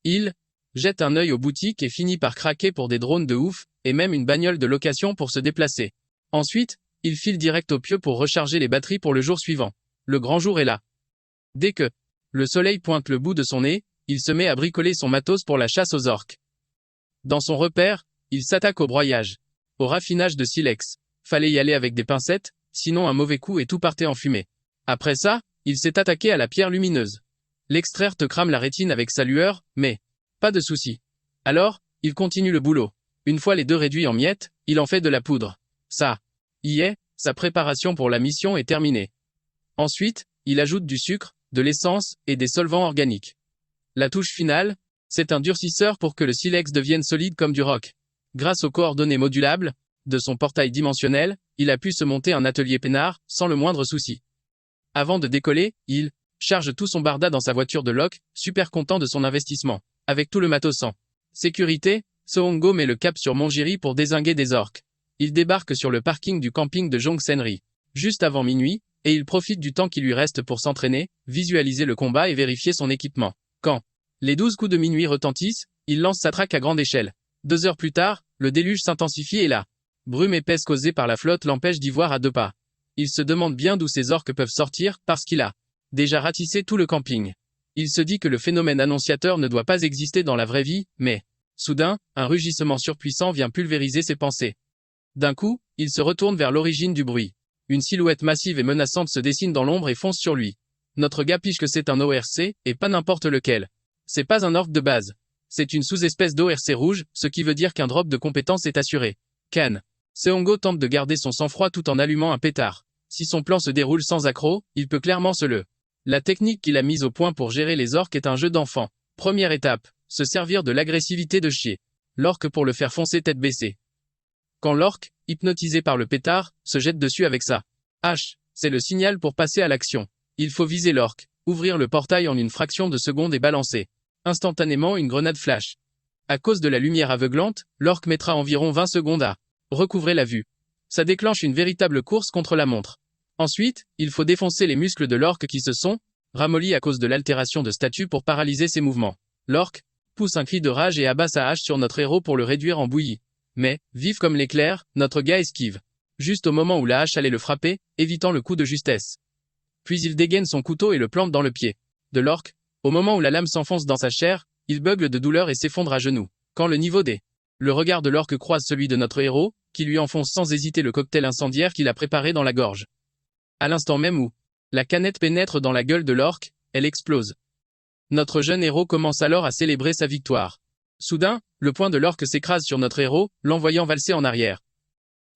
Il jette un œil aux boutiques et finit par craquer pour des drones de ouf, et même une bagnole de location pour se déplacer. Ensuite, il file direct au pieu pour recharger les batteries pour le jour suivant. Le grand jour est là. Dès que le soleil pointe le bout de son nez, il se met à bricoler son matos pour la chasse aux orques. Dans son repère, il s'attaque au broyage, au raffinage de silex. Fallait y aller avec des pincettes, sinon un mauvais coup et tout partait en fumée. Après ça, il s'est attaqué à la pierre lumineuse. L'extraire te crame la rétine avec sa lueur, mais pas de souci. Alors, il continue le boulot. Une fois les 2 réduits en miettes, il en fait de la poudre. Ça y est, sa préparation pour la mission est terminée. Ensuite, il ajoute du sucre, de l'essence et des solvants organiques. La touche finale, c'est un durcisseur pour que le silex devienne solide comme du roc. Grâce aux coordonnées modulables de son portail dimensionnel, il a pu se monter un atelier peinard, sans le moindre souci. Avant de décoller, il charge tout son barda dans sa voiture de loc, super content de son investissement. avec tout le matos en sécurité, Sohongo met le cap sur Monjiri pour dézinguer des orques. Il débarque sur le parking du camping de Jongsenri, juste avant minuit, et il profite du temps qui lui reste pour s'entraîner, visualiser le combat et vérifier son équipement. Quand les 12 coups de minuit retentissent, il lance sa traque à grande échelle. 2 heures plus tard, le déluge s'intensifie et la brume épaisse causée par la flotte l'empêche d'y voir à 2 pas. Il se demande bien d'où ces orques peuvent sortir, parce qu'il a déjà ratissé tout le camping. Il se dit que le phénomène annonciateur ne doit pas exister dans la vraie vie, mais soudain, un rugissement surpuissant vient pulvériser ses pensées. D'un coup, il se retourne vers l'origine du bruit. Une silhouette massive et menaçante se dessine dans l'ombre et fonce sur lui. Notre gars pige que c'est un ORC, et pas n'importe lequel. C'est pas un orc de base. C'est une sous-espèce d'ORC rouge, ce qui veut dire qu'un drop de compétence est assuré. Can. Seongo tente de garder son sang-froid tout en allumant un pétard. Si son plan se déroule sans accroc, il peut clairement se le. La technique qu'il a mise au point pour gérer les orques est un jeu d'enfant. Première étape, se servir de l'agressivité de chier l'orque pour le faire foncer tête baissée. Quand l'orque, hypnotisé par le pétard, se jette dessus avec sa hache, c'est le signal pour passer à l'action. Il faut viser l'orque, ouvrir le portail en une fraction de seconde et balancer instantanément une grenade flash. À cause de la lumière aveuglante, l'orque mettra environ 20 secondes à recouvrer la vue. Ça déclenche une véritable course contre la montre. Ensuite, il faut défoncer les muscles de l'orque qui se sont ramollis à cause de l'altération de statut pour paralyser ses mouvements. L'orque pousse un cri de rage et abat sa hache sur notre héros pour le réduire en bouillie. Mais, vif comme l'éclair, notre gars esquive. Juste au moment où la hache allait le frapper, évitant le coup de justesse. Puis il dégaine son couteau et le plante dans le pied de l'orque. Au moment où la lame s'enfonce dans sa chair, il bugle de douleur et s'effondre à genoux. Quand le niveau des le regard de l'orque croise celui de notre héros, qui lui enfonce sans hésiter le cocktail incendiaire qu'il a préparé dans la gorge. À l'instant même où la canette pénètre dans la gueule de l'orque, elle explose. Notre jeune héros commence alors à célébrer sa victoire. Soudain, le poing de l'orque s'écrase sur notre héros, l'envoyant valser en arrière.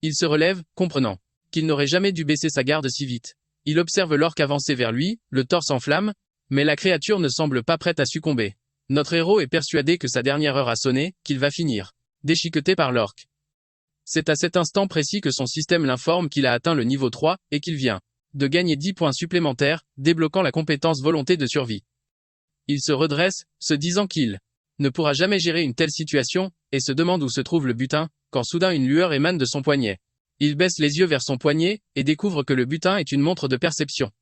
Il se relève, comprenant qu'il n'aurait jamais dû baisser sa garde si vite. Il observe l'orque avancer vers lui, le torse en flammes, mais la créature ne semble pas prête à succomber. Notre héros est persuadé que sa dernière heure a sonné, qu'il va finir déchiqueté par l'orque. C'est à cet instant précis que son système l'informe qu'il a atteint le niveau 3 et qu'il vient de gagner 10 points supplémentaires, débloquant la compétence volonté de survie. Il se redresse, se disant qu'il ne pourra jamais gérer une telle situation, et se demande où se trouve le butin, quand soudain une lueur émane de son poignet. Il baisse les yeux vers son poignet, et découvre que le butin est une montre de perception.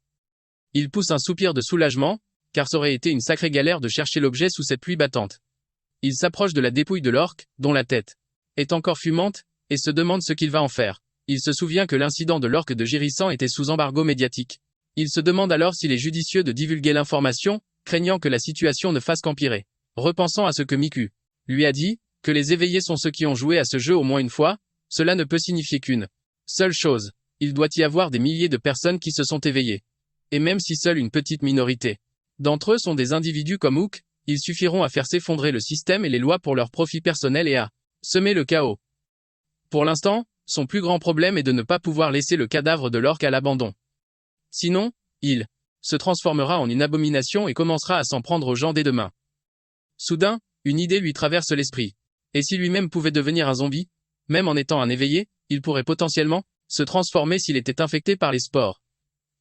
Il pousse un soupir de soulagement, car ça aurait été une sacrée galère de chercher l'objet sous cette pluie battante. Il s'approche de la dépouille de l'orque, dont la tête est encore fumante, et se demande ce qu'il va en faire. Il se souvient que l'incident de l'orque de Girissan était sous embargo médiatique. Il se demande alors s'il est judicieux de divulguer l'information, craignant que la situation ne fasse qu'empirer. Repensant à ce que Miku lui a dit, que les éveillés sont ceux qui ont joué à ce jeu au moins une fois, cela ne peut signifier qu'une seule chose. Il doit y avoir des milliers de personnes qui se sont éveillées. Et même si seule une petite minorité d'entre eux sont des individus comme Hook, ils suffiront à faire s'effondrer le système et les lois pour leur profit personnel et à semer le chaos. Pour l'instant, son plus grand problème est de ne pas pouvoir laisser le cadavre de l'orque à l'abandon. Sinon, il se transformera en une abomination et commencera à s'en prendre aux gens dès demain. Soudain, une idée lui traverse l'esprit. Et si lui-même pouvait devenir un zombie, même en étant un éveillé, il pourrait potentiellement se transformer s'il était infecté par les spores.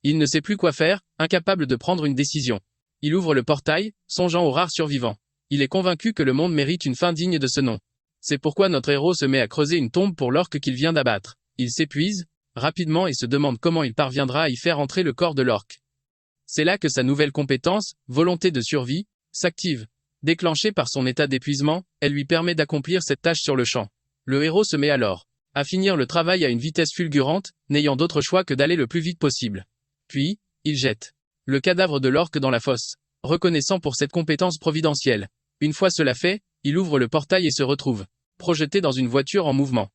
Il ne sait plus quoi faire, incapable de prendre une décision. Il ouvre le portail, songeant aux rares survivants. Il est convaincu que le monde mérite une fin digne de ce nom. C'est pourquoi notre héros se met à creuser une tombe pour l'orque qu'il vient d'abattre. Il s'épuise rapidement et se demande comment il parviendra à y faire entrer le corps de l'orque. C'est là que sa nouvelle compétence, volonté de survie, s'active. Déclenchée par son état d'épuisement, elle lui permet d'accomplir cette tâche sur le champ. Le héros se met alors à finir le travail à une vitesse fulgurante, n'ayant d'autre choix que d'aller le plus vite possible. Puis, il jette le cadavre de l'orque dans la fosse, reconnaissant pour cette compétence providentielle. Une fois cela fait, il ouvre le portail et se retrouve projeté dans une voiture en mouvement.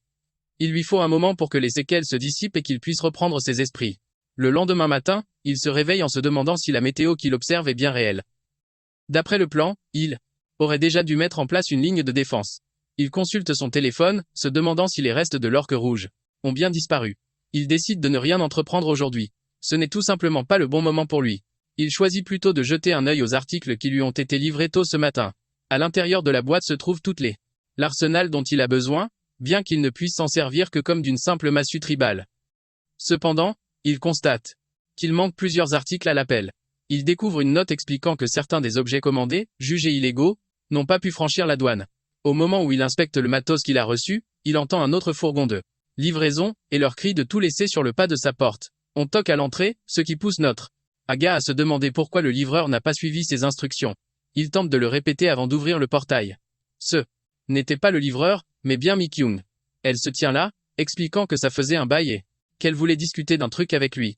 Il lui faut un moment pour que les séquelles se dissipent et qu'il puisse reprendre ses esprits. Le lendemain matin, il se réveille en se demandant si la météo qu'il observe est bien réelle. D'après le plan, il aurait déjà dû mettre en place une ligne de défense. Il consulte son téléphone, se demandant si les restes de l'orque rouge ont bien disparu. Il décide de ne rien entreprendre aujourd'hui. Ce n'est tout simplement pas le bon moment pour lui. Il choisit plutôt de jeter un œil aux articles qui lui ont été livrés tôt ce matin. À l'intérieur de la boîte se trouvent toutes l'arsenal dont il a besoin, bien qu'il ne puisse s'en servir que comme d'une simple massue tribale. Cependant, il constate qu'il manque plusieurs articles à l'appel. Il découvre une note expliquant que certains des objets commandés, jugés illégaux, n'ont pas pu franchir la douane. Au moment où il inspecte le matos qu'il a reçu, il entend un autre fourgon de livraison, et leur cri de tout laisser sur le pas de sa porte. On toque à l'entrée, ce qui pousse notre Aga à se demander pourquoi le livreur n'a pas suivi ses instructions. Il tente de le répéter avant d'ouvrir le portail. Ce n'était pas le livreur, mais bien Mi-kyung. Elle se tient là, expliquant que ça faisait un bail et qu'elle voulait discuter d'un truc avec lui.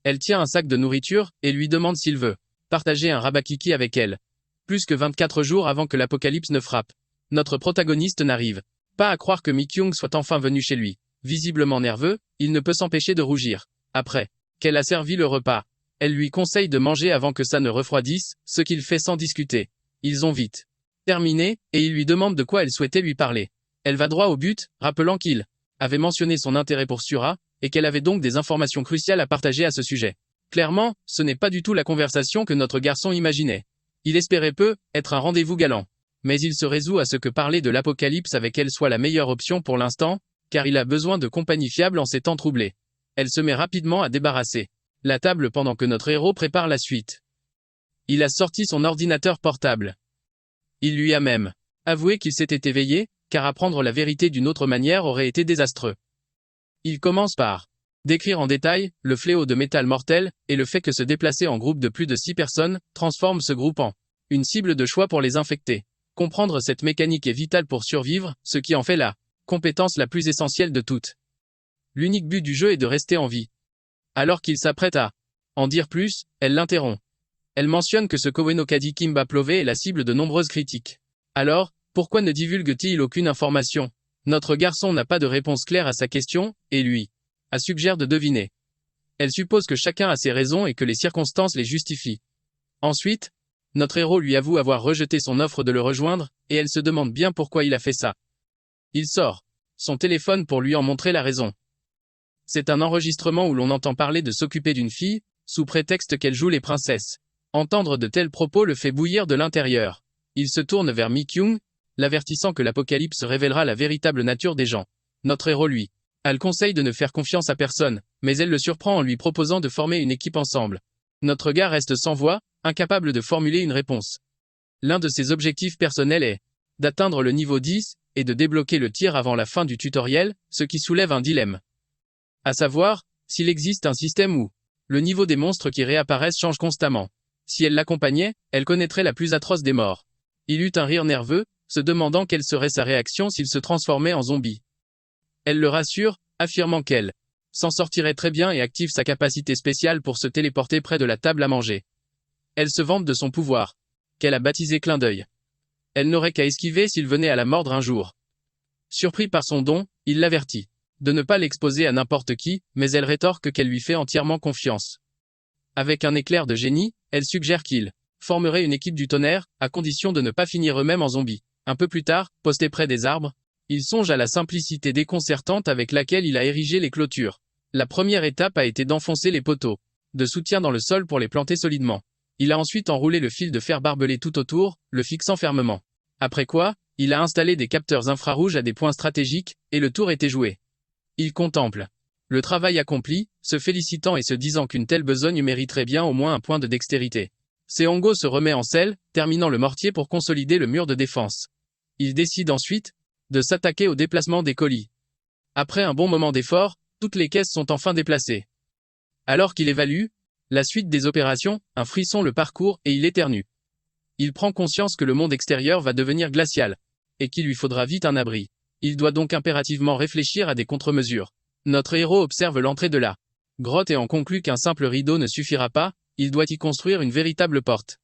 Elle tient un sac de nourriture et lui demande s'il veut partager un rabakiki avec elle. Plus que 24 jours avant que l'apocalypse ne frappe. Notre protagoniste n'arrive pas à croire que Mi-kyung soit enfin venu chez lui. Visiblement nerveux, il ne peut s'empêcher de rougir. Après qu'elle a servi le repas, elle lui conseille de manger avant que ça ne refroidisse, ce qu'il fait sans discuter. Ils ont vite terminé, et il lui demande de quoi elle souhaitait lui parler. Elle va droit au but, rappelant qu'il avait mentionné son intérêt pour Sura, et qu'elle avait donc des informations cruciales à partager à ce sujet. Clairement, ce n'est pas du tout la conversation que notre garçon imaginait. Il espérait peu être un rendez-vous galant. Mais il se résout à ce que parler de l'apocalypse avec elle soit la meilleure option pour l'instant, car il a besoin de compagnie fiable en ces temps troublés. Elle se met rapidement à débarrasser la table pendant que notre héros prépare la suite. Il a sorti son ordinateur portable. Il lui a même avoué qu'il s'était éveillé, car apprendre la vérité d'une autre manière aurait été désastreux. Il commence par décrire en détail le fléau de métal mortel et le fait que se déplacer en groupe de plus de 6 personnes transforme ce groupe en une cible de choix pour les infecter. Comprendre cette mécanique est vital pour survivre, ce qui en fait la compétence la plus essentielle de toutes. L'unique but du jeu est de rester en vie. Alors qu'il s'apprête à en dire plus, elle l'interrompt. Elle mentionne que ce Kowenokadi Kimba Plové est la cible de nombreuses critiques. Alors, pourquoi ne divulgue-t-il aucune information? Notre garçon n'a pas de réponse claire à sa question, et lui suggère de deviner. Elle suppose que chacun a ses raisons et que les circonstances les justifient. Ensuite, notre héros lui avoue avoir rejeté son offre de le rejoindre, et elle se demande bien pourquoi il a fait ça. Il sort son téléphone pour lui en montrer la raison. C'est un enregistrement où l'on entend parler de s'occuper d'une fille, sous prétexte qu'elle joue les princesses. Entendre de tels propos le fait bouillir de l'intérieur. Il se tourne vers Mi-kyung, l'avertissant que l'apocalypse révélera la véritable nature des gens. Notre héros lui le conseille de ne faire confiance à personne, mais elle le surprend en lui proposant de former une équipe ensemble. Notre gars reste sans voix, incapable de formuler une réponse. L'un de ses objectifs personnels est d'atteindre le niveau 10 et de débloquer le tir avant la fin du tutoriel, ce qui soulève un dilemme. À savoir, s'il existe un système où le niveau des monstres qui réapparaissent change constamment. Si elle l'accompagnait, elle connaîtrait la plus atroce des morts. Il eut un rire nerveux, se demandant quelle serait sa réaction s'il se transformait en zombie. Elle le rassure, affirmant qu'elle s'en sortirait très bien et active sa capacité spéciale pour se téléporter près de la table à manger. Elle se vante de son pouvoir, qu'elle a baptisé clin d'œil. Elle n'aurait qu'à esquiver s'il venait à la mordre un jour. Surpris par son don, il l'avertit de ne pas l'exposer à n'importe qui, mais elle rétorque qu'elle lui fait entièrement confiance. Avec un éclair de génie, elle suggère qu'il formerait une équipe du tonnerre, à condition de ne pas finir eux-mêmes en zombies. Un peu plus tard, posté près des arbres, il songe à la simplicité déconcertante avec laquelle il a érigé les clôtures. La première étape a été d'enfoncer les poteaux de soutien dans le sol pour les planter solidement. Il a ensuite enroulé le fil de fer barbelé tout autour, le fixant fermement. Après quoi, il a installé des capteurs infrarouges à des points stratégiques, et le tour était joué. Il contemple le travail accompli, se félicitant et se disant qu'une telle besogne mériterait bien au moins un point de dextérité. Seongo se remet en selle, terminant le mortier pour consolider le mur de défense. Il décide ensuite de s'attaquer au déplacement des colis. Après un bon moment d'effort, toutes les caisses sont enfin déplacées. Alors qu'il évalue la suite des opérations, un frisson le parcourt et il éternue. Il prend conscience que le monde extérieur va devenir glacial, et qu'il lui faudra vite un abri. Il doit donc impérativement réfléchir à des contre-mesures. Notre héros observe l'entrée de la grotte et en conclut qu'un simple rideau ne suffira pas, il doit y construire une véritable porte.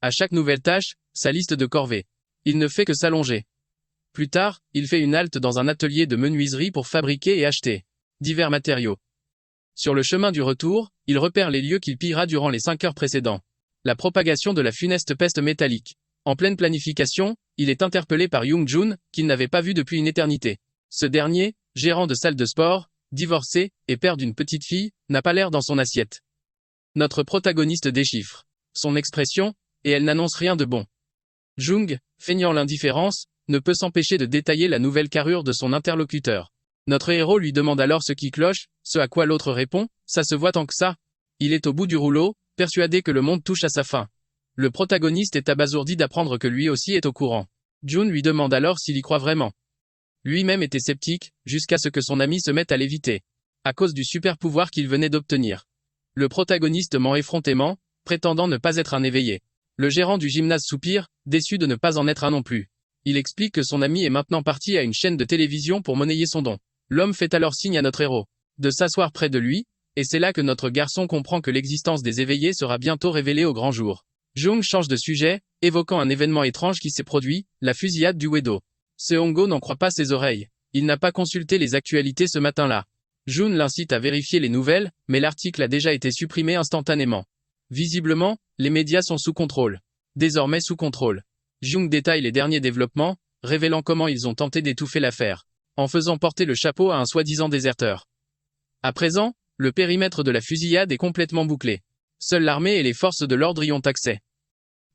À chaque nouvelle tâche, sa liste de corvées. Il ne fait que s'allonger. Plus tard, il fait une halte dans un atelier de menuiserie pour fabriquer et acheter divers matériaux. Sur le chemin du retour, il repère les lieux qu'il pillera durant les 5 heures précédentes. La propagation de la funeste peste métallique. En pleine planification, il est interpellé par Young-jun, qu'il n'avait pas vu depuis une éternité. Ce dernier, gérant de salle de sport, divorcé, et père d'une petite fille, n'a pas l'air dans son assiette. Notre protagoniste déchiffre son expression, et elle n'annonce rien de bon. Jung, feignant l'indifférence, ne peut s'empêcher de détailler la nouvelle carrure de son interlocuteur. Notre héros lui demande alors ce qui cloche, ce à quoi l'autre répond, ça se voit tant que ça. Il est au bout du rouleau, persuadé que le monde touche à sa fin. Le protagoniste est abasourdi d'apprendre que lui aussi est au courant. Jun lui demande alors s'il y croit vraiment. Lui-même était sceptique, jusqu'à ce que son ami se mette à l'éviter, à cause du super pouvoir qu'il venait d'obtenir. Le protagoniste ment effrontément, prétendant ne pas être un éveillé. Le gérant du gymnase soupire, déçu de ne pas en être un non plus. Il explique que son ami est maintenant parti à une chaîne de télévision pour monnayer son don. L'homme fait alors signe à notre héros de s'asseoir près de lui, et c'est là que notre garçon comprend que l'existence des éveillés sera bientôt révélée au grand jour. Jung change de sujet, évoquant un événement étrange qui s'est produit, la fusillade du Uedo. Seongo n'en croit pas ses oreilles. Il n'a pas consulté les actualités ce matin-là. Jun l'incite à vérifier les nouvelles, mais l'article a déjà été supprimé instantanément. Visiblement, les médias sont sous contrôle. Désormais sous contrôle. Jung détaille les derniers développements, révélant comment ils ont tenté d'étouffer l'affaire, en faisant porter le chapeau à un soi-disant déserteur. À présent, le périmètre de la fusillade est complètement bouclé. Seule l'armée et les forces de l'ordre y ont accès.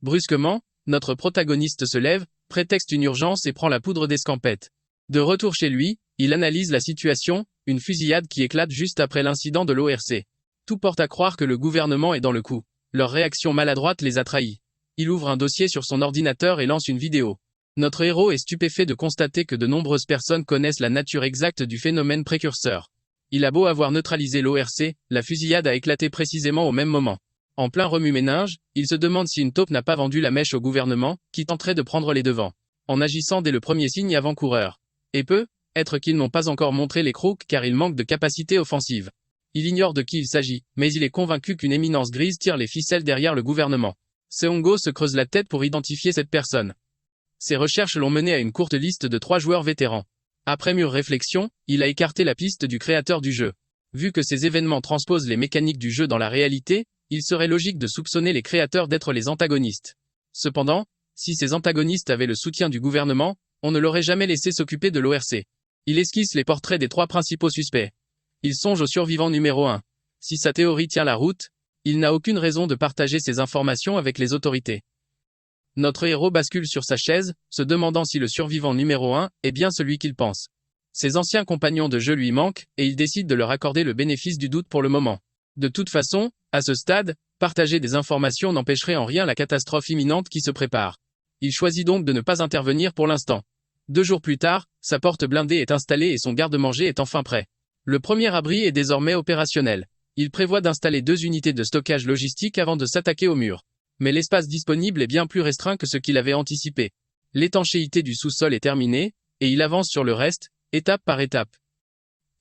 Brusquement, notre protagoniste se lève, prétexte une urgence et prend la poudre d'escampette. De retour chez lui, il analyse la situation, une fusillade qui éclate juste après l'incident de l'ORC. Tout porte à croire que le gouvernement est dans le coup. Leur réaction maladroite les a trahis. Il ouvre un dossier sur son ordinateur et lance une vidéo. Notre héros est stupéfait de constater que de nombreuses personnes connaissent la nature exacte du phénomène précurseur. Il a beau avoir neutralisé l'ORC, la fusillade a éclaté précisément au même moment. En plein remue-ménage, il se demande si une taupe n'a pas vendu la mèche au gouvernement, qui tenterait de prendre les devants, en agissant dès le premier signe avant-coureur. Et peut-être qu'ils n'ont pas encore montré les crocs car ils manquent de capacité offensive. Il ignore de qui il s'agit, mais il est convaincu qu'une éminence grise tire les ficelles derrière le gouvernement. Seongo se creuse la tête pour identifier cette personne. Ses recherches l'ont mené à une courte liste de 3 joueurs vétérans. Après mûre réflexion, il a écarté la piste du créateur du jeu. Vu que ces événements transposent les mécaniques du jeu dans la réalité, il serait logique de soupçonner les créateurs d'être les antagonistes. Cependant, si ces antagonistes avaient le soutien du gouvernement, on ne l'aurait jamais laissé s'occuper de l'ORC. Il esquisse les portraits des 3 principaux suspects. Il songe au survivant numéro 1. Si sa théorie tient la route, il n'a aucune raison de partager ces informations avec les autorités. Notre héros bascule sur sa chaise, se demandant si le survivant numéro 1 est bien celui qu'il pense. Ses anciens compagnons de jeu lui manquent, et il décide de leur accorder le bénéfice du doute pour le moment. De toute façon, à ce stade, partager des informations n'empêcherait en rien la catastrophe imminente qui se prépare. Il choisit donc de ne pas intervenir pour l'instant. 2 jours plus tard, sa porte blindée est installée et son garde-manger est enfin prêt. Le premier abri est désormais opérationnel. Il prévoit d'installer 2 unités de stockage logistique avant de s'attaquer au mur. Mais l'espace disponible est bien plus restreint que ce qu'il avait anticipé. L'étanchéité du sous-sol est terminée, et il avance sur le reste, étape par étape.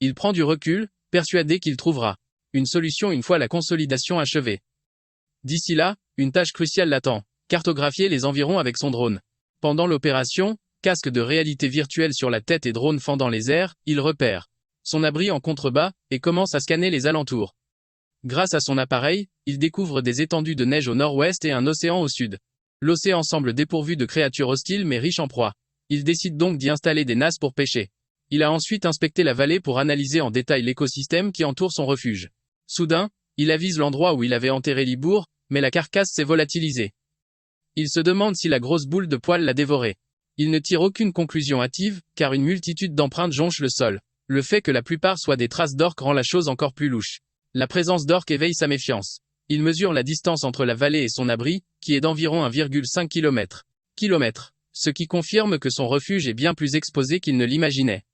Il prend du recul, persuadé qu'il trouvera une solution une fois la consolidation achevée. D'ici là, une tâche cruciale l'attend, cartographier les environs avec son drone. Pendant l'opération, casque de réalité virtuelle sur la tête et drone fendant les airs, il repère son abri en contrebas, et commence à scanner les alentours. Grâce à son appareil, il découvre des étendues de neige au nord-ouest et un océan au sud. L'océan semble dépourvu de créatures hostiles mais riche en proies. Il décide donc d'y installer des nasses pour pêcher. Il a ensuite inspecté la vallée pour analyser en détail l'écosystème qui entoure son refuge. Soudain, il avise l'endroit où il avait enterré Libour, mais la carcasse s'est volatilisée. Il se demande si la grosse boule de poil l'a dévoré. Il ne tire aucune conclusion hâtive, car une multitude d'empreintes jonchent le sol. Le fait que la plupart soient des traces d'orques rend la chose encore plus louche. La présence d'orques éveille sa méfiance. Il mesure la distance entre la vallée et son abri, qui est d'environ 1,5 km. Ce qui confirme que son refuge est bien plus exposé qu'il ne l'imaginait.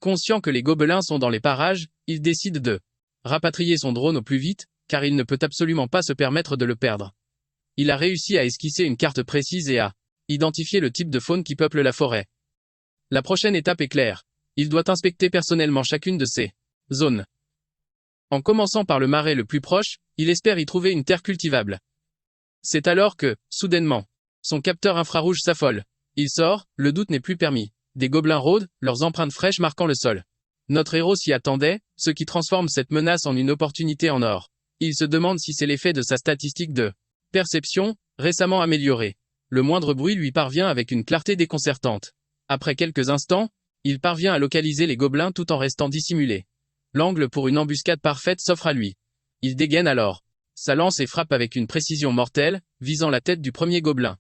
Conscient que les gobelins sont dans les parages, il décide de rapatrier son drone au plus vite, car il ne peut absolument pas se permettre de le perdre. Il a réussi à esquisser une carte précise et à identifier le type de faune qui peuple la forêt. La prochaine étape est claire. Il doit inspecter personnellement chacune de ces zones. En commençant par le marais le plus proche, il espère y trouver une terre cultivable. C'est alors que, soudainement, son capteur infrarouge s'affole. Il sort, le doute n'est plus permis. Des gobelins rôdent, leurs empreintes fraîches marquant le sol. Notre héros s'y attendait, ce qui transforme cette menace en une opportunité en or. Il se demande si c'est l'effet de sa statistique de perception, récemment améliorée. Le moindre bruit lui parvient avec une clarté déconcertante. Après quelques instants, il parvient à localiser les gobelins tout en restant dissimulé. L'angle pour une embuscade parfaite s'offre à lui. Il dégaine alors sa lance et frappe avec une précision mortelle, visant la tête du premier gobelin.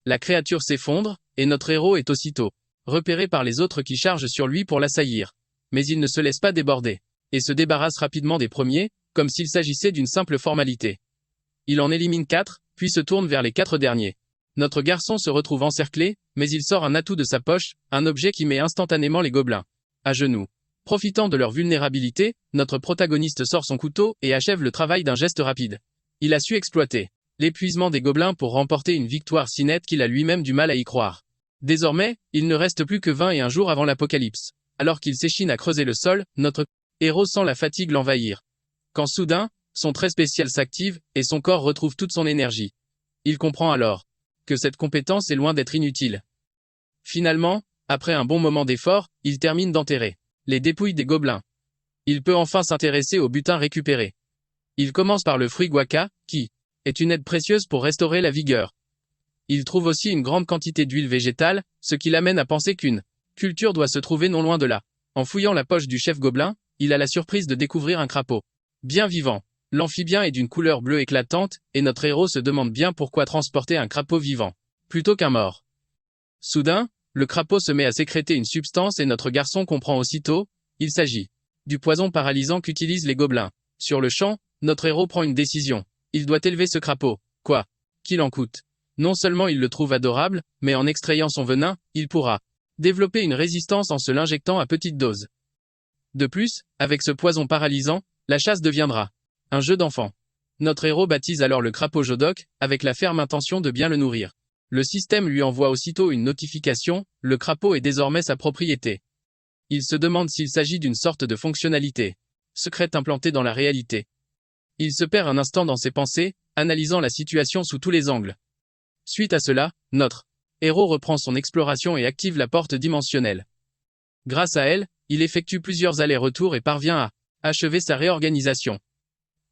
La créature s'effondre, et notre héros est aussitôt repéré par les autres qui chargent sur lui pour l'assaillir. Mais il ne se laisse pas déborder, et se débarrasse rapidement des premiers, comme s'il s'agissait d'une simple formalité. Il en élimine 4, puis se tourne vers les 4 derniers. Notre garçon se retrouve encerclé, mais il sort un atout de sa poche, un objet qui met instantanément les gobelins à genoux. Profitant de leur vulnérabilité, notre protagoniste sort son couteau et achève le travail d'un geste rapide. Il a su exploiter l'épuisement des gobelins pour remporter une victoire si nette qu'il a lui-même du mal à y croire. Désormais, il ne reste plus que 21 jours avant l'apocalypse. Alors qu'il s'échine à creuser le sol, notre héros sent la fatigue l'envahir. Quand soudain, son trait spécial s'active et son corps retrouve toute son énergie. Il comprend alors que cette compétence est loin d'être inutile. Finalement, après un bon moment d'effort, il termine d'enterrer les dépouilles des gobelins. Il peut enfin s'intéresser au butin récupéré. Il commence par le fruit guaca, qui est une aide précieuse pour restaurer la vigueur. Il trouve aussi une grande quantité d'huile végétale, ce qui l'amène à penser qu'une culture doit se trouver non loin de là. En fouillant la poche du chef gobelin, il a la surprise de découvrir un crapaud bien vivant. L'amphibien est d'une couleur bleue éclatante, et notre héros se demande bien pourquoi transporter un crapaud vivant plutôt qu'un mort. Soudain, le crapaud se met à sécréter une substance et notre garçon comprend aussitôt, il s'agit du poison paralysant qu'utilisent les gobelins. Sur le champ, notre héros prend une décision. Il doit élever ce crapaud, quoi qu'il en coûte. Non seulement il le trouve adorable, mais en extrayant son venin, il pourra développer une résistance en se l'injectant à petite dose. De plus, avec ce poison paralysant, la chasse deviendra un jeu d'enfant. Notre héros baptise alors le crapaud Jodoc, avec la ferme intention de bien le nourrir. Le système lui envoie aussitôt une notification, le crapaud est désormais sa propriété. Il se demande s'il s'agit d'une sorte de fonctionnalité secrète implantée dans la réalité. Il se perd un instant dans ses pensées, analysant la situation sous tous les angles. Suite à cela, notre héros reprend son exploration et active la porte dimensionnelle. Grâce à elle, il effectue plusieurs allers-retours et parvient à achever sa réorganisation.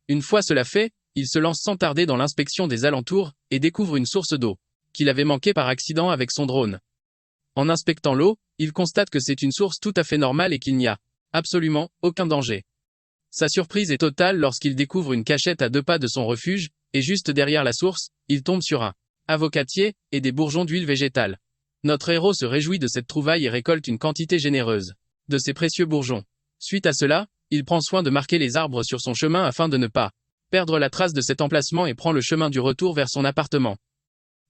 Une fois cela fait, il se lance sans tarder dans l'inspection des alentours et découvre une source d'eau qu'il avait manqué par accident avec son drone. En inspectant l'eau, il constate que c'est une source tout à fait normale et qu'il n'y a absolument aucun danger. Sa surprise est totale lorsqu'il découvre une cachette à 2 pas de son refuge, et juste derrière la source, il tombe sur un avocatier et des bourgeons d'huile végétale. Notre héros se réjouit de cette trouvaille et récolte une quantité généreuse de ces précieux bourgeons. Suite à cela, il prend soin de marquer les arbres sur son chemin afin de ne pas perdre la trace de cet emplacement et prend le chemin du retour vers son appartement.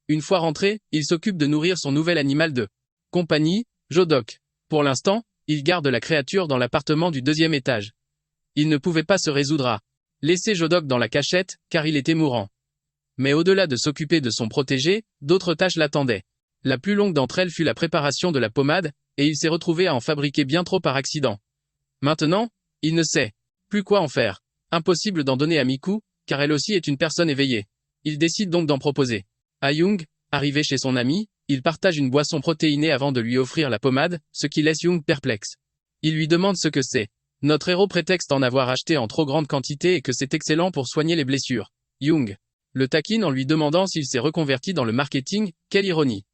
Une fois rentré, il s'occupe de nourrir son nouvel animal de compagnie, Jodoc. Pour l'instant, il garde la créature dans l'appartement du 2e étage. Il ne pouvait pas se résoudre à laisser Jodoc dans la cachette, car il était mourant. Mais au-delà de s'occuper de son protégé, d'autres tâches l'attendaient. La plus longue d'entre elles fut la préparation de la pommade, et il s'est retrouvé à en fabriquer bien trop par accident. Maintenant, il ne sait plus quoi en faire. Impossible d'en donner à Miku, car elle aussi est une personne éveillée. Il décide donc d'en proposer à Young. Arrivé chez son ami, il partage une boisson protéinée avant de lui offrir la pommade, ce qui laisse Young perplexe. Il lui demande ce que c'est. Notre héros prétexte en avoir acheté en trop grande quantité et que c'est excellent pour soigner les blessures. Young le taquine en lui demandant s'il s'est reconverti dans le marketing, quelle ironie.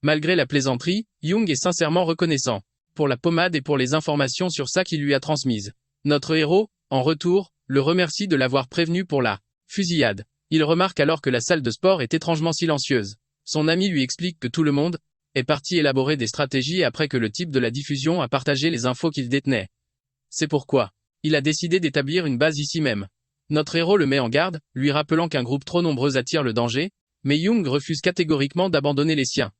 Malgré la plaisanterie, Young est sincèrement reconnaissant pour la pommade et pour les informations sur ça qu'il lui a transmises. Notre héros, en retour, le remercie de l'avoir prévenu pour la fusillade. Il remarque alors que la salle de sport est étrangement silencieuse. Son ami lui explique que tout le monde est parti élaborer des stratégies après que le type de la diffusion a partagé les infos qu'il détenait. C'est pourquoi il a décidé d'établir une base ici même. Notre héros le met en garde, lui rappelant qu'un groupe trop nombreux attire le danger, mais Young refuse catégoriquement d'abandonner les siens.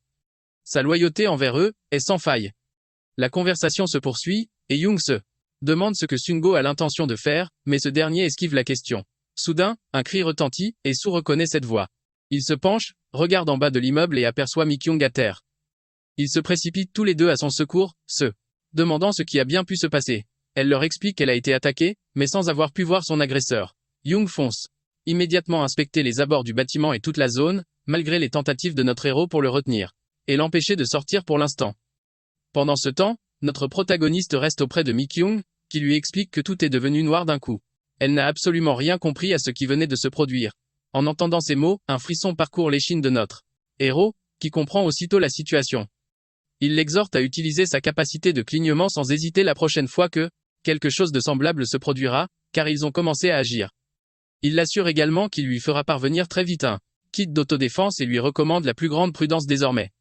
Sa loyauté envers eux est sans faille. La conversation se poursuit, et Young se demande ce que Sungo a l'intention de faire, mais ce dernier esquive la question. Soudain, un cri retentit, et Su reconnaît cette voix. Il se penche, regarde en bas de l'immeuble et aperçoit Mi-kyung à terre. Ils se précipitent tous les deux à son secours, se demandant ce qui a bien pu se passer. Elle leur explique qu'elle a été attaquée, mais sans avoir pu voir son agresseur. Young fonce immédiatement inspecter les abords du bâtiment et toute la zone, malgré les tentatives de notre héros pour le retenir et l'empêcher de sortir pour l'instant. Pendant ce temps, notre protagoniste reste auprès de Mi-kyung, qui lui explique que tout est devenu noir d'un coup. Elle n'a absolument rien compris à ce qui venait de se produire. En entendant ces mots, un frisson parcourt l'échine de notre héros, qui comprend aussitôt la situation. Il l'exhorte à utiliser sa capacité de clignement sans hésiter la prochaine fois que quelque chose de semblable se produira, car ils ont commencé à agir. Il l'assure également qu'il lui fera parvenir très vite un kit d'autodéfense et lui recommande la plus grande prudence désormais.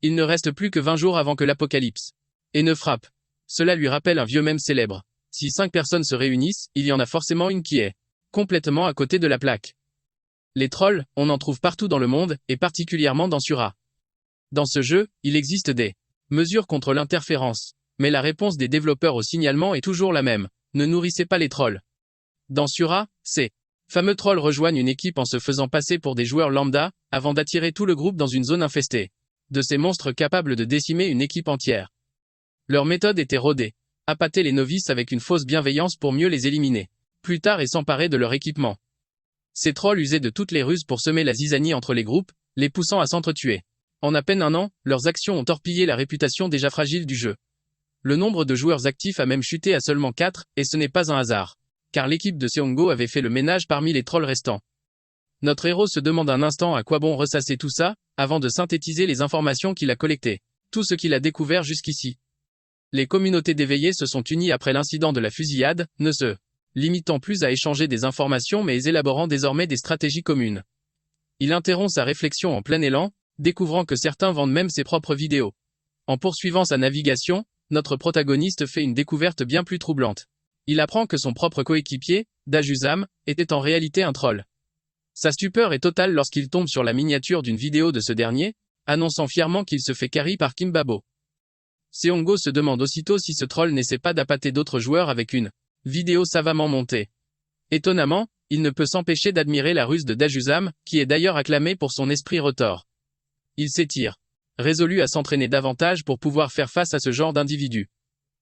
Il ne reste plus que 20 jours avant que l'apocalypse et ne frappe. Cela lui rappelle un vieux mème célèbre. Si 5 personnes se réunissent, il y en a forcément une qui est complètement à côté de la plaque. Les trolls, on en trouve partout dans le monde, et particulièrement dans Sura. Dans ce jeu, il existe des mesures contre l'interférence. Mais la réponse des développeurs au signalement est toujours la même. Ne nourrissez pas les trolls. Dans Sura, ces fameux trolls rejoignent une équipe en se faisant passer pour des joueurs lambda, avant d'attirer tout le groupe dans une zone infestée de ces monstres capables de décimer une équipe entière. Leur méthode était rodée. Appâter les novices avec une fausse bienveillance pour mieux les éliminer. Plus tard et s'emparer de leur équipement. Ces trolls usaient de toutes les ruses pour semer la zizanie entre les groupes, les poussant à s'entretuer. En à peine un an, leurs actions ont torpillé la réputation déjà fragile du jeu. Le nombre de joueurs actifs a même chuté à seulement 4, et ce n'est pas un hasard. Car l'équipe de Seongo avait fait le ménage parmi les trolls restants. Notre héros se demande un instant à quoi bon ressasser tout ça, avant de synthétiser les informations qu'il a collectées. Tout ce qu'il a découvert jusqu'ici. Les communautés d'éveillés se sont unies après l'incident de la fusillade, ne se limitant plus à échanger des informations mais élaborant désormais des stratégies communes. Il interrompt sa réflexion en plein élan, découvrant que certains vendent même ses propres vidéos. En poursuivant sa navigation, notre protagoniste fait une découverte bien plus troublante. Il apprend que son propre coéquipier, Dajuzam, était en réalité un troll. Sa stupeur est totale lorsqu'il tombe sur la miniature d'une vidéo de ce dernier, annonçant fièrement qu'il se fait carry par Kimbabo. Seongo se demande aussitôt si ce troll n'essaie pas d'appâter d'autres joueurs avec une vidéo savamment montée. Étonnamment, il ne peut s'empêcher d'admirer la ruse de Dajuzam, qui est d'ailleurs acclamé pour son esprit retors. Il s'étire, résolu à s'entraîner davantage pour pouvoir faire face à ce genre d'individu.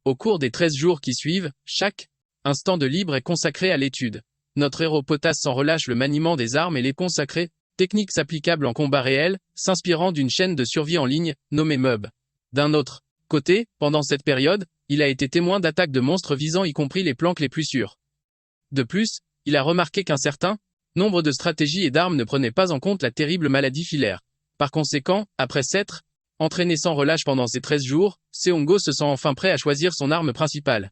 Au cours des 13 jours qui suivent, chaque instant de libre est consacré à l'étude. Notre héros potasse sans relâche le maniement des armes et les consacrées, techniques applicables en combat réel, s'inspirant d'une chaîne de survie en ligne, nommée Mub. D'un autre côté, pendant cette période, il a été témoin d'attaques de monstres visant y compris les planques les plus sûres. De plus, il a remarqué qu'un certain nombre de stratégies et d'armes ne prenaient pas en compte la terrible maladie filaire. Par conséquent, après s'être entraîné sans relâche pendant ces 13 jours, Seongo se sent enfin prêt à choisir son arme principale.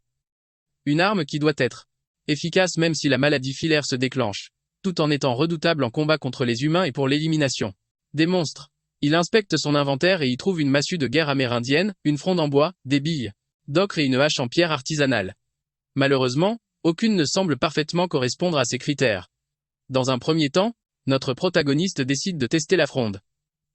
Une arme qui doit être efficace même si la maladie filaire se déclenche, tout en étant redoutable en combat contre les humains et pour l'élimination des monstres. Il inspecte son inventaire et y trouve une massue de guerre amérindienne, une fronde en bois, des billes d'ocre et une hache en pierre artisanale. Malheureusement, aucune ne semble parfaitement correspondre à ces critères. Dans un premier temps, notre protagoniste décide de tester la fronde.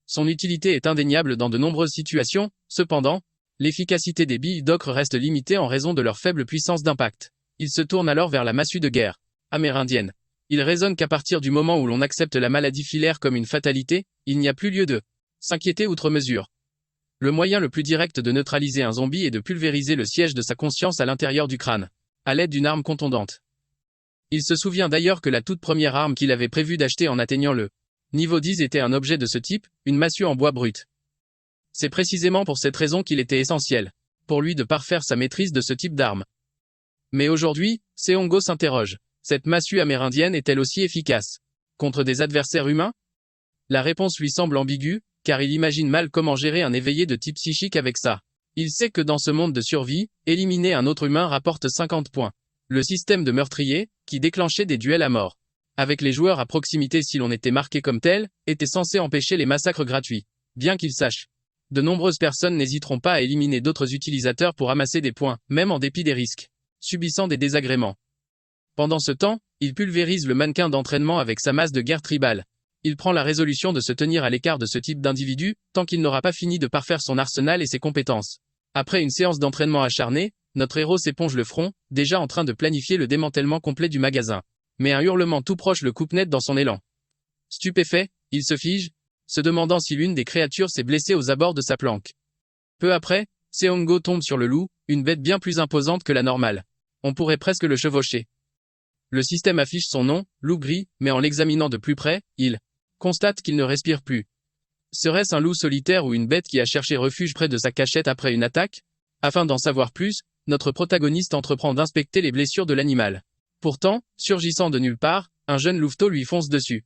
Son utilité est indéniable dans de nombreuses situations, cependant, l'efficacité des billes d'ocre reste limitée en raison de leur faible puissance d'impact. Il se tourne alors vers la massue de guerre amérindienne. Il raisonne qu'à partir du moment où l'on accepte la maladie filaire comme une fatalité, il n'y a plus lieu de s'inquiéter outre mesure. Le moyen le plus direct de neutraliser un zombie est de pulvériser le siège de sa conscience à l'intérieur du crâne, à l'aide d'une arme contondante. Il se souvient d'ailleurs que la toute première arme qu'il avait prévu d'acheter en atteignant le niveau 10 était un objet de ce type, une massue en bois brut. C'est précisément pour cette raison qu'il était essentiel, pour lui de parfaire sa maîtrise de ce type d'arme. Mais aujourd'hui, Seongo s'interroge. Cette massue amérindienne est-elle aussi efficace contre des adversaires humains? La réponse lui semble ambiguë, car il imagine mal comment gérer un éveillé de type psychique avec ça. Il sait que dans ce monde de survie, éliminer un autre humain rapporte 50 points. Le système de meurtrier, qui déclenchait des duels à mort avec les joueurs à proximité si l'on était marqué comme tel, était censé empêcher les massacres gratuits. Bien qu'il sache, de nombreuses personnes n'hésiteront pas à éliminer d'autres utilisateurs pour amasser des points, même en dépit des risques, subissant des désagréments. Pendant ce temps, il pulvérise le mannequin d'entraînement avec sa masse de guerre tribale. Il prend la résolution de se tenir à l'écart de ce type d'individu, tant qu'il n'aura pas fini de parfaire son arsenal et ses compétences. Après une séance d'entraînement acharnée, notre héros s'éponge le front, déjà en train de planifier le démantèlement complet du magasin. Mais un hurlement tout proche le coupe net dans son élan. Stupéfait, il se fige, se demandant si l'une des créatures s'est blessée aux abords de sa planque. Peu après, Seongo tombe sur le loup, une bête bien plus imposante que la normale. On pourrait presque le chevaucher. Le système affiche son nom, loup gris, mais en l'examinant de plus près, il constate qu'il ne respire plus. Serait-ce un loup solitaire ou une bête qui a cherché refuge près de sa cachette après une attaque? Afin d'en savoir plus, notre protagoniste entreprend d'inspecter les blessures de l'animal. Pourtant, surgissant de nulle part, un jeune louveteau lui fonce dessus.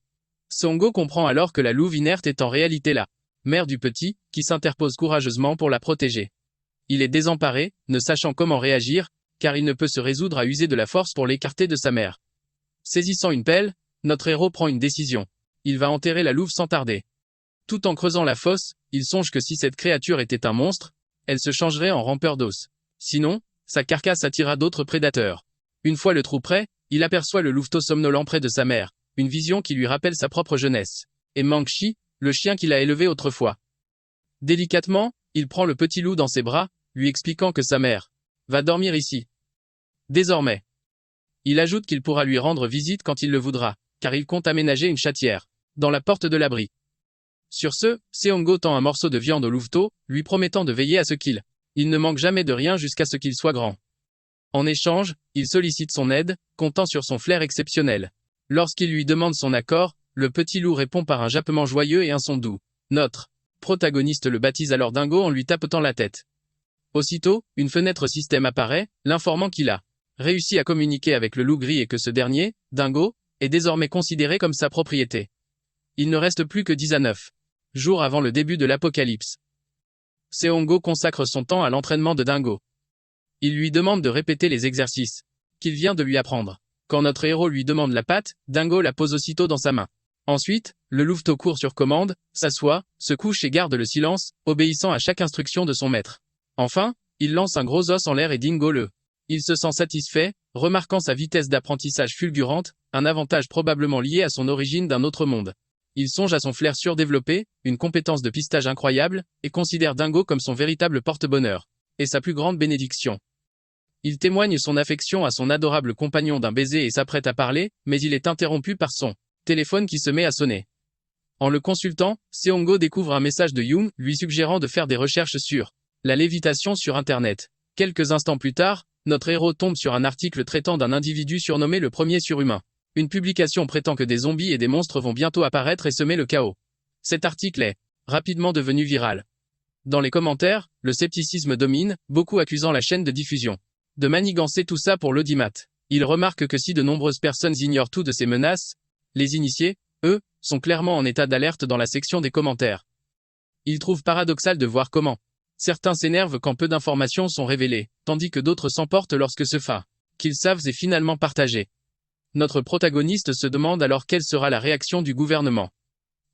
Seongo comprend alors que la louve inerte est en réalité la mère du petit, qui s'interpose courageusement pour la protéger. Il est désemparé, ne sachant comment réagir, car il ne peut se résoudre à user de la force pour l'écarter de sa mère. Saisissant une pelle, notre héros prend une décision. Il va enterrer la louve sans tarder. Tout en creusant la fosse, il songe que si cette créature était un monstre, elle se changerait en rampeur d'os. Sinon, sa carcasse attirera d'autres prédateurs. Une fois le trou prêt, il aperçoit le louveteau somnolent près de sa mère, une vision qui lui rappelle sa propre jeunesse. Et Mangshi, le chien qu'il a élevé autrefois. Délicatement, il prend le petit loup dans ses bras, lui expliquant que sa mère va dormir ici. Désormais. Il ajoute qu'il pourra lui rendre visite quand il le voudra, car il compte aménager une chatière dans la porte de l'abri. Sur ce, Seongo tend un morceau de viande au louveteau, lui promettant de veiller à ce qu'il ne manque jamais de rien jusqu'à ce qu'il soit grand. En échange, il sollicite son aide, comptant sur son flair exceptionnel. Lorsqu'il lui demande son accord, le petit loup répond par un jappement joyeux et un son doux. Notre protagoniste le baptise alors Dingo en lui tapotant la tête. Aussitôt, une fenêtre système apparaît, l'informant qu'il a réussi à communiquer avec le loup gris et que ce dernier, Dingo, est désormais considéré comme sa propriété. Il ne reste plus que 10 à 9 jours avant le début de l'apocalypse. Seongo consacre son temps à l'entraînement de Dingo. Il lui demande de répéter les exercices qu'il vient de lui apprendre. Quand notre héros lui demande la patte, Dingo la pose aussitôt dans sa main. Ensuite, le louveteau court sur commande, s'assoit, se couche et garde le silence, obéissant à chaque instruction de son maître. Enfin, il lance un gros os en l'air et Dingo il se sent satisfait, remarquant sa vitesse d'apprentissage fulgurante, un avantage probablement lié à son origine d'un autre monde. Il songe à son flair surdéveloppé, une compétence de pistage incroyable, et considère Dingo comme son véritable porte-bonheur, et sa plus grande bénédiction. Il témoigne son affection à son adorable compagnon d'un baiser et s'apprête à parler, mais il est interrompu par son téléphone qui se met à sonner. En le consultant, Seongo découvre un message de Yoon lui suggérant de faire des recherches sur la lévitation sur Internet. Quelques instants plus tard, notre héros tombe sur un article traitant d'un individu surnommé le premier surhumain. Une publication prétend que des zombies et des monstres vont bientôt apparaître et semer le chaos. Cet article est rapidement devenu viral. Dans les commentaires, le scepticisme domine, beaucoup accusant la chaîne de diffusion de manigancer tout ça pour l'audimat. Il remarque que si de nombreuses personnes ignorent tout de ces menaces, les initiés, eux, sont clairement en état d'alerte dans la section des commentaires. Il trouve paradoxal de voir comment certains s'énervent quand peu d'informations sont révélées, tandis que d'autres s'emportent lorsque ce fait qu'ils savent est finalement partagé. Notre protagoniste se demande alors quelle sera la réaction du gouvernement.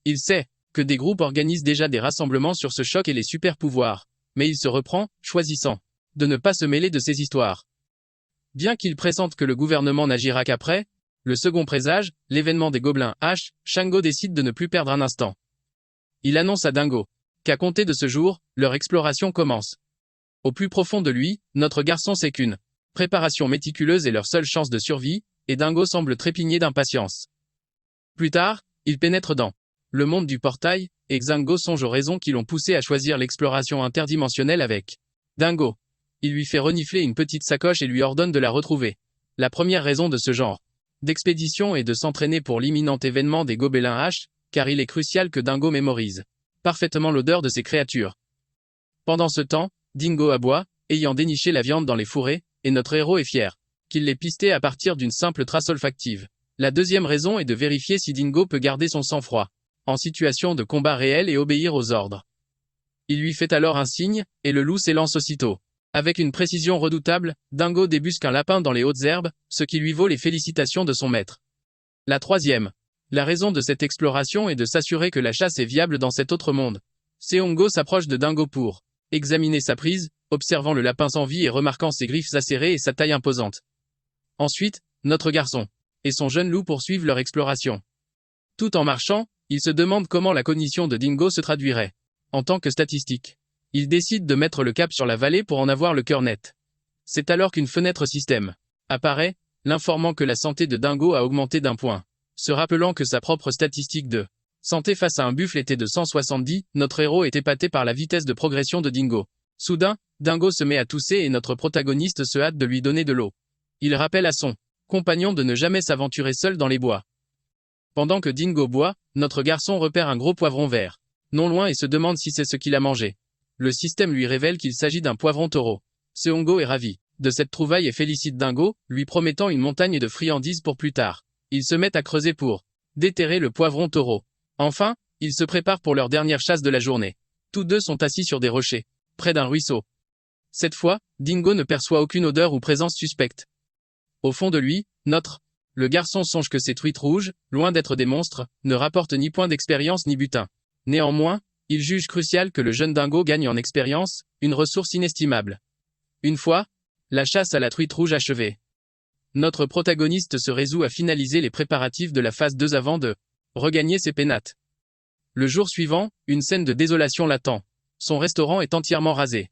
Il sait que des groupes organisent déjà des rassemblements sur ce choc et les super-pouvoirs, mais il se reprend, choisissant de ne pas se mêler de ces histoires. Bien qu'il pressente que le gouvernement n'agira qu'après le second présage, l'événement des gobelins H, Shango décide de ne plus perdre un instant. Il annonce à Dingo qu'à compter de ce jour, leur exploration commence. Au plus profond de lui, notre garçon sait qu'une préparation méticuleuse est leur seule chance de survie, et Dingo semble trépigner d'impatience. Plus tard, il pénètre dans le monde du portail, et Xango songe aux raisons qui l'ont poussé à choisir l'exploration interdimensionnelle avec Dingo. Il lui fait renifler une petite sacoche et lui ordonne de la retrouver. La première raison de ce genre d'expédition est de s'entraîner pour l'imminent événement des gobelins H, car il est crucial que Dingo mémorise parfaitement l'odeur de ces créatures. Pendant ce temps, Dingo aboie, ayant déniché la viande dans les fourrés, et notre héros est fier qu'il l'ait pisté à partir d'une simple trace olfactive. La deuxième raison est de vérifier si Dingo peut garder son sang-froid en situation de combat réel et obéir aux ordres. Il lui fait alors un signe, et le loup s'élance aussitôt. Avec une précision redoutable, Dingo débusque un lapin dans les hautes herbes, ce qui lui vaut les félicitations de son maître. La troisième. La raison de cette exploration est de s'assurer que la chasse est viable dans cet autre monde. Seongo s'approche de Dingo pour examiner sa prise, observant le lapin sans vie et remarquant ses griffes acérées et sa taille imposante. Ensuite, notre garçon et son jeune loup poursuivent leur exploration. Tout en marchant, ils se demandent comment la cognition de Dingo se traduirait en tant que statistique. Ils décident de mettre le cap sur la vallée pour en avoir le cœur net. C'est alors qu'une fenêtre système apparaît, l'informant que la santé de Dingo a augmenté d'1 point. Se rappelant que sa propre statistique de santé face à un buffle était de 170, notre héros est épaté par la vitesse de progression de Dingo. Soudain, Dingo se met à tousser et notre protagoniste se hâte de lui donner de l'eau. Il rappelle à son compagnon de ne jamais s'aventurer seul dans les bois. Pendant que Dingo boit, notre garçon repère un gros poivron vert non loin et se demande si c'est ce qu'il a mangé. Le système lui révèle qu'il s'agit d'un poivron taureau. Seongo est ravi de cette trouvaille et félicite Dingo, lui promettant une montagne de friandises pour plus tard. Ils se mettent à creuser pour déterrer le poivron taureau. Enfin, ils se préparent pour leur dernière chasse de la journée. Tous deux sont assis sur des rochers, près d'un ruisseau. Cette fois, Dingo ne perçoit aucune odeur ou présence suspecte. Au fond de lui, le garçon songe que ces truites rouges, loin d'être des monstres, ne rapportent ni point d'expérience ni butin. Néanmoins, il juge crucial que le jeune Dingo gagne en expérience, une ressource inestimable. Une fois la chasse à la truite rouge achevée, Notre protagoniste se résout à finaliser les préparatifs de la phase 2 avant de regagner ses pénates. Le jour suivant, une scène de désolation l'attend. Son restaurant est entièrement rasé.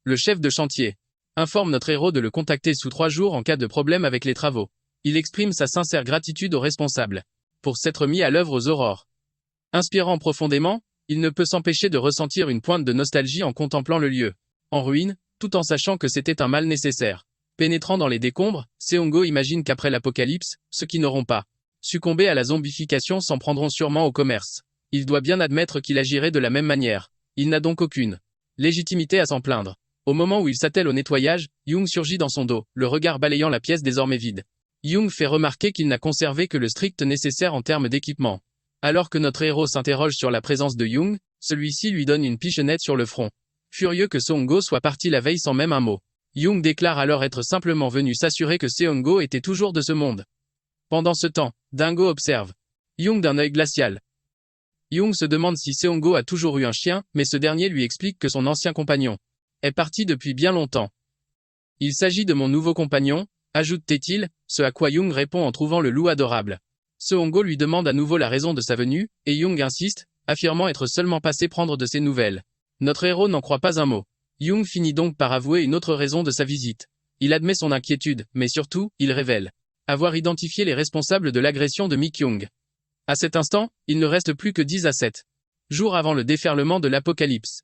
Le chef de chantier informe notre héros de le contacter sous 3 jours en cas de problème avec les travaux. Il exprime sa sincère gratitude aux responsables pour s'être mis à l'œuvre aux aurores. Inspirant profondément, il ne peut s'empêcher de ressentir une pointe de nostalgie en contemplant le lieu en ruine, tout en sachant que c'était un mal nécessaire. Pénétrant dans les décombres, Seongo imagine qu'après l'apocalypse, ceux qui n'auront pas succombé à la zombification s'en prendront sûrement au commerce. Il doit bien admettre qu'il agirait de la même manière. Il n'a donc aucune légitimité à s'en plaindre. Au moment où il s'attelle au nettoyage, Young surgit dans son dos, le regard balayant la pièce désormais vide. Young fait remarquer qu'il n'a conservé que le strict nécessaire en termes d'équipement. Alors que notre héros s'interroge sur la présence de Young, celui-ci lui donne une pichenette sur le front. Furieux que Seongo soit parti la veille sans même un mot. Young déclare alors être simplement venu s'assurer que Seongo était toujours de ce monde. Pendant ce temps, Dingo observe Young d'un œil glacial. Young se demande si Seongo a toujours eu un chien, mais ce dernier lui explique que son ancien compagnon est parti depuis bien longtemps. Il s'agit de mon nouveau compagnon, ajoute-t-il, ce à quoi Young répond en trouvant le loup adorable. Seongo lui demande à nouveau la raison de sa venue, et Young insiste, affirmant être seulement passé prendre de ses nouvelles. Notre héros n'en croit pas un mot. Young finit donc par avouer une autre raison de sa visite. Il admet son inquiétude, mais surtout, il révèle avoir identifié les responsables de l'agression de Mi-kyung. À cet instant, il ne reste plus que 10 à 7 jours avant le déferlement de l'apocalypse.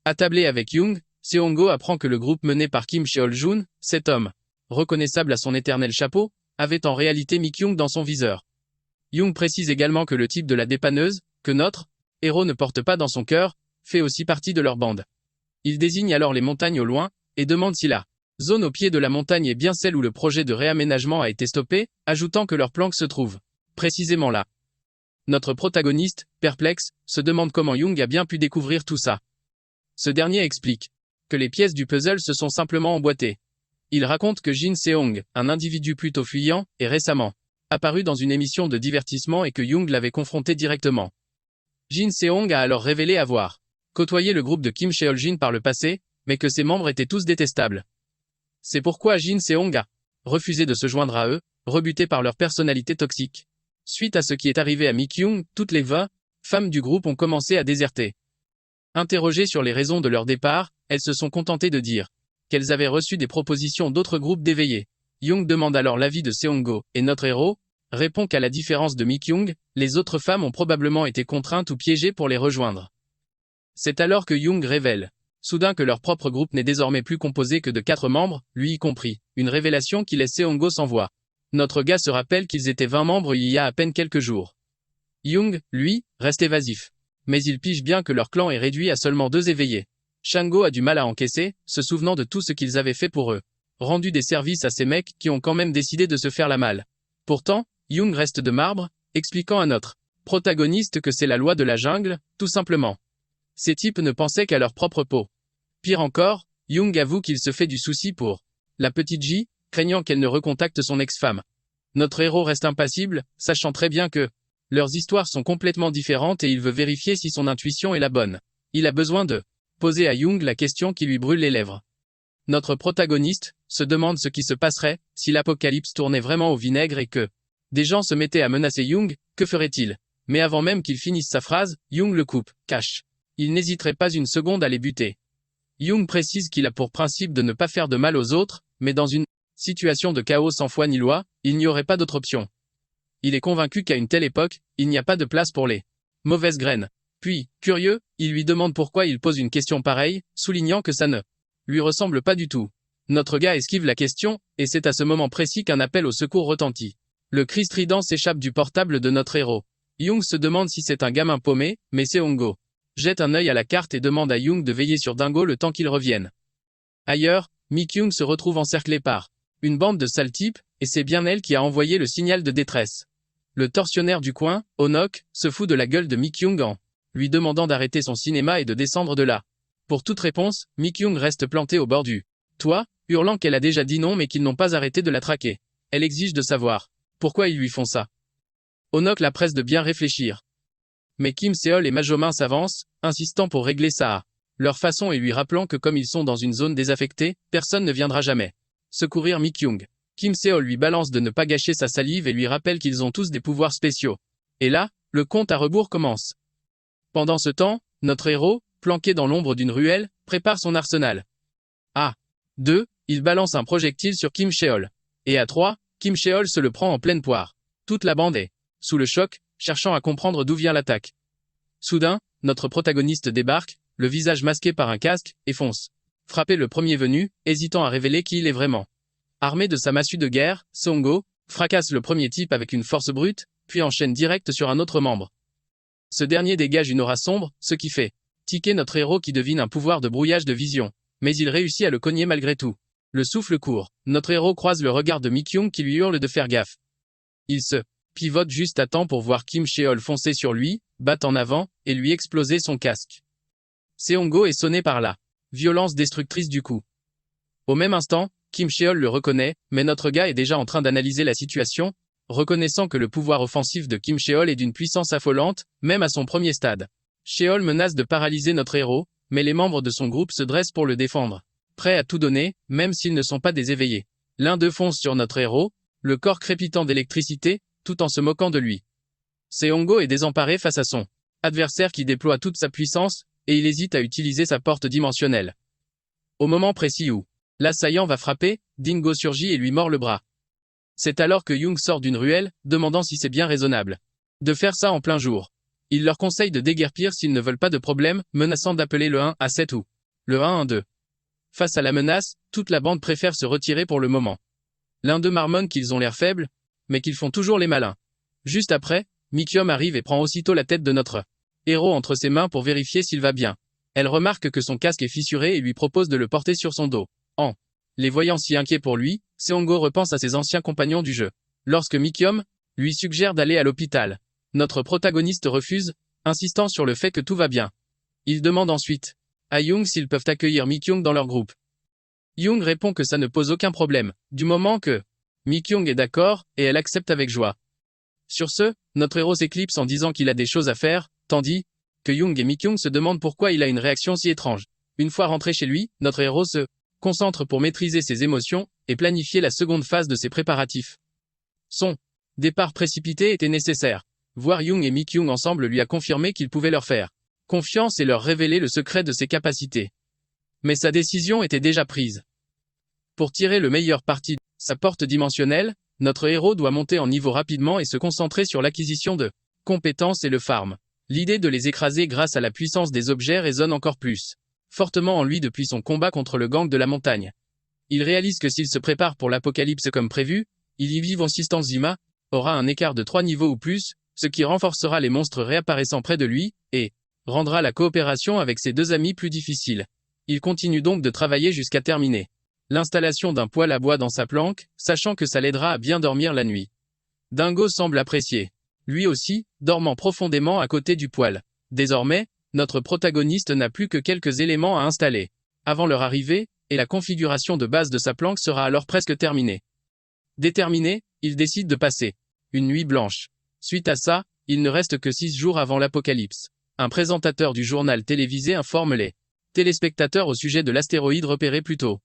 Attablé avec Young, Seongo apprend que le groupe mené par Kim Cheol-jun, cet homme, reconnaissable à son éternel chapeau, avait en réalité Mi-kyung dans son viseur. Young précise également que le type de la dépanneuse, que notre héros ne porte pas dans son cœur, fait aussi partie de leur bande. Il désigne alors les montagnes au loin, et demande si la zone au pied de la montagne est bien celle où le projet de réaménagement a été stoppé, ajoutant que leur planque se trouve précisément là. Notre protagoniste, perplexe, se demande comment Young a bien pu découvrir tout ça. Ce dernier explique que les pièces du puzzle se sont simplement emboîtées. Il raconte que Jin Seong, un individu plutôt fuyant, est récemment apparu dans une émission de divertissement et que Young l'avait confronté directement. Jin Seong a alors révélé avoir côtoyé le groupe de Kim Cheol-jin par le passé, mais que ses membres étaient tous détestables. C'est pourquoi Jin Seong a refusé de se joindre à eux, rebuté par leur personnalité toxique. Suite à ce qui est arrivé à Mi-kyung, toutes les 20 femmes du groupe ont commencé à déserter. Interrogées sur les raisons de leur départ, elles se sont contentées de dire qu'elles avaient reçu des propositions d'autres groupes d'éveillés. Young demande alors l'avis de Seongo, et notre héros répond qu'à la différence de Mi-kyung, les autres femmes ont probablement été contraintes ou piégées pour les rejoindre. C'est alors que Young révèle soudain que leur propre groupe n'est désormais plus composé que de 4 membres, lui y compris, une révélation qui laisse Seongo sans voix. Notre gars se rappelle qu'ils étaient 20 membres il y a à peine quelques jours. Young, lui, reste évasif. Mais il pige bien que leur clan est réduit à seulement 2 éveillés. Shango a du mal à encaisser, se souvenant de tout ce qu'ils avaient fait pour eux. Rendu des services à ces mecs qui ont quand même décidé de se faire la malle. Pourtant, Young reste de marbre, expliquant à notre protagoniste que c'est la loi de la jungle, tout simplement. Ces types ne pensaient qu'à leur propre peau. Pire encore, Young avoue qu'il se fait du souci pour la petite J, craignant qu'elle ne recontacte son ex-femme. Notre héros reste impassible, sachant très bien que leurs histoires sont complètement différentes et il veut vérifier si son intuition est la bonne. Il a besoin de poser à Young la question qui lui brûle les lèvres. Notre protagoniste se demande ce qui se passerait si l'apocalypse tournait vraiment au vinaigre et que des gens se mettaient à menacer Young, que ferait-il? Mais avant même qu'il finisse sa phrase, Young le coupe, cache. Il n'hésiterait pas une seconde à les buter. Young précise qu'il a pour principe de ne pas faire de mal aux autres, mais dans une situation de chaos sans foi ni loi, il n'y aurait pas d'autre option. Il est convaincu qu'à une telle époque, il n'y a pas de place pour les mauvaises graines. Puis, curieux, il lui demande pourquoi il pose une question pareille, soulignant que ça ne lui ressemble pas du tout. Notre gars esquive la question, et c'est à ce moment précis qu'un appel au secours retentit. Le cri strident s'échappe du portable de notre héros. Young se demande si c'est un gamin paumé, mais Seongo jette un œil à la carte et demande à Young de veiller sur Dingo le temps qu'il revienne. Ailleurs, Mi-kyung se retrouve encerclée par une bande de sales types, et c'est bien elle qui a envoyé le signal de détresse. Le tortionnaire du coin, Onok, se fout de la gueule de Mi-kyung en lui demandant d'arrêter son cinéma et de descendre de là. Pour toute réponse, Mi-kyung reste plantée au bord du toit, hurlant qu'elle a déjà dit non mais qu'ils n'ont pas arrêté de la traquer. Elle exige de savoir pourquoi ils lui font ça. Onok la presse de bien réfléchir. Mais Kim Seol et Majomin s'avancent, insistant pour régler ça à leur façon et lui rappelant que comme ils sont dans une zone désaffectée, personne ne viendra jamais secourir Mi-kyung. Kim Seol lui balance de ne pas gâcher sa salive et lui rappelle qu'ils ont tous des pouvoirs spéciaux. Et là, le compte à rebours commence. Pendant ce temps, notre héros, planqué dans l'ombre d'une ruelle, prépare son arsenal. À 2, il balance un projectile sur Kim Seol. Et à 3, Kim Seol se le prend en pleine poire. Toute la bande est sous le choc, cherchant à comprendre d'où vient l'attaque. Soudain, notre protagoniste débarque, le visage masqué par un casque, et fonce. Frapper le premier venu, hésitant à révéler qui il est vraiment. Armé de sa massue de guerre, Seong-go fracasse le premier type avec une force brute, puis enchaîne direct sur un autre membre. Ce dernier dégage une aura sombre, ce qui fait tiquer notre héros qui devine un pouvoir de brouillage de vision. Mais il réussit à le cogner malgré tout. Le souffle court. Notre héros croise le regard de Mi-kyung qui lui hurle de faire gaffe. Il se pivote juste à temps pour voir Kim Seol foncer sur lui, battre en avant, et lui exploser son casque. Seong-go est sonné par la violence destructrice du coup. Au même instant, Kim Seol le reconnaît, mais notre gars est déjà en train d'analyser la situation, reconnaissant que le pouvoir offensif de Kim Seol est d'une puissance affolante, même à son premier stade. Seol menace de paralyser notre héros, mais les membres de son groupe se dressent pour le défendre. Prêts à tout donner, même s'ils ne sont pas des éveillés. L'un d'eux fonce sur notre héros, le corps crépitant d'électricité, tout en se moquant de lui. Seong-go est désemparé face à son adversaire qui déploie toute sa puissance, et il hésite à utiliser sa porte dimensionnelle. Au moment précis où l'assaillant va frapper, Dingo surgit et lui mord le bras. C'est alors que Young sort d'une ruelle, demandant si c'est bien raisonnable de faire ça en plein jour. Il leur conseille de déguerpir s'ils ne veulent pas de problème, menaçant d'appeler le 117 ou le 112. Face à la menace, toute la bande préfère se retirer pour le moment. L'un d'eux marmonne qu'ils ont l'air faibles, mais qu'ils font toujours les malins. Juste après, Mi-kyung arrive et prend aussitôt la tête de notre héros entre ses mains pour vérifier s'il va bien. Elle remarque que son casque est fissuré et lui propose de le porter sur son dos. En les voyant si inquiets pour lui, Seong-go repense à ses anciens compagnons du jeu. Lorsque Mi-kyung lui suggère d'aller à l'hôpital, notre protagoniste refuse, insistant sur le fait que tout va bien. Il demande ensuite à Young s'ils peuvent accueillir Mi-kyung dans leur groupe. Young répond que ça ne pose aucun problème, du moment que Mi-kyung est d'accord, et elle accepte avec joie. Sur ce, notre héros s'éclipse en disant qu'il a des choses à faire, tandis que Young et Mi-kyung se demandent pourquoi il a une réaction si étrange. Une fois rentré chez lui, notre héros se concentre pour maîtriser ses émotions et planifier la seconde phase de ses préparatifs. Son départ précipité était nécessaire. Voir Young et Mi-kyung ensemble lui a confirmé qu'il pouvait leur faire confiance et leur révéler le secret de ses capacités. Mais sa décision était déjà prise. Pour tirer le meilleur parti de sa porte dimensionnelle, notre héros doit monter en niveau rapidement et se concentrer sur l'acquisition de compétences et le farm. L'idée de les écraser grâce à la puissance des objets résonne encore plus fortement en lui depuis son combat contre le gang de la montagne. Il réalise que s'il se prépare pour l'apocalypse comme prévu, il y vive Zima aura un écart de 3 niveaux ou plus, ce qui renforcera les monstres réapparaissant près de lui, et rendra la coopération avec ses deux amis plus difficile. Il continue donc de travailler jusqu'à terminer l'installation d'un poêle à bois dans sa planque, sachant que ça l'aidera à bien dormir la nuit. Dingo semble apprécier. Lui aussi, dormant profondément à côté du poêle. Désormais, notre protagoniste n'a plus que quelques éléments à installer avant leur arrivée, et la configuration de base de sa planque sera alors presque terminée. Déterminé, il décide de passer une nuit blanche. Suite à ça, il ne reste que 6 jours avant l'apocalypse. Un présentateur du journal télévisé informe les téléspectateurs au sujet de l'astéroïde repéré plus tôt.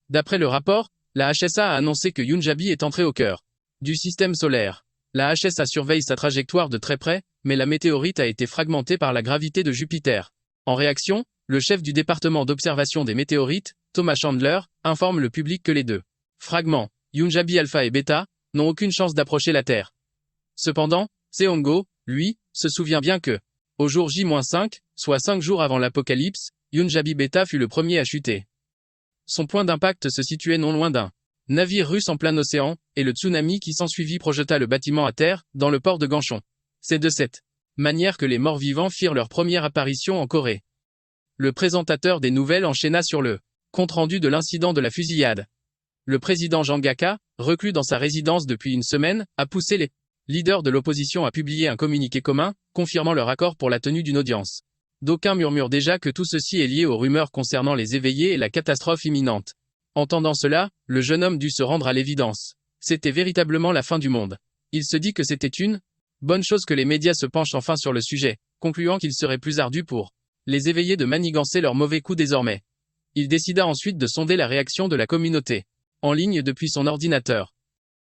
D'après le rapport, la HSA a annoncé que Yunjabi est entré au cœur du système solaire. La HSA surveille sa trajectoire de très près, mais la météorite a été fragmentée par la gravité de Jupiter. En réaction, le chef du département d'observation des météorites, Thomas Chandler, informe le public que les deux fragments, Yunjabi alpha et bêta, n'ont aucune chance d'approcher la Terre. Cependant, Seong-go, lui, se souvient bien que, au jour J-5, soit 5 jours avant l'apocalypse, Yunjabi bêta fut le premier à chuter. Son point d'impact se situait non loin d'un navire russe en plein océan, et le tsunami qui s'ensuivit projeta le bâtiment à terre, dans le port de Ganchon. C'est de cette manière que les morts-vivants firent leur première apparition en Corée. Le présentateur des nouvelles enchaîna sur le compte-rendu de l'incident de la fusillade. Le président Jangaka, reclus dans sa résidence depuis une semaine, a poussé les leaders de l'opposition à publier un communiqué commun, confirmant leur accord pour la tenue d'une audience. D'aucuns murmurent déjà que tout ceci est lié aux rumeurs concernant les éveillés et la catastrophe imminente. Entendant cela, le jeune homme dut se rendre à l'évidence. C'était véritablement la fin du monde. Il se dit que c'était une bonne chose que les médias se penchent enfin sur le sujet, concluant qu'il serait plus ardu pour les éveillés de manigancer leurs mauvais coups désormais. Il décida ensuite de sonder la réaction de la communauté. en ligne depuis son ordinateur.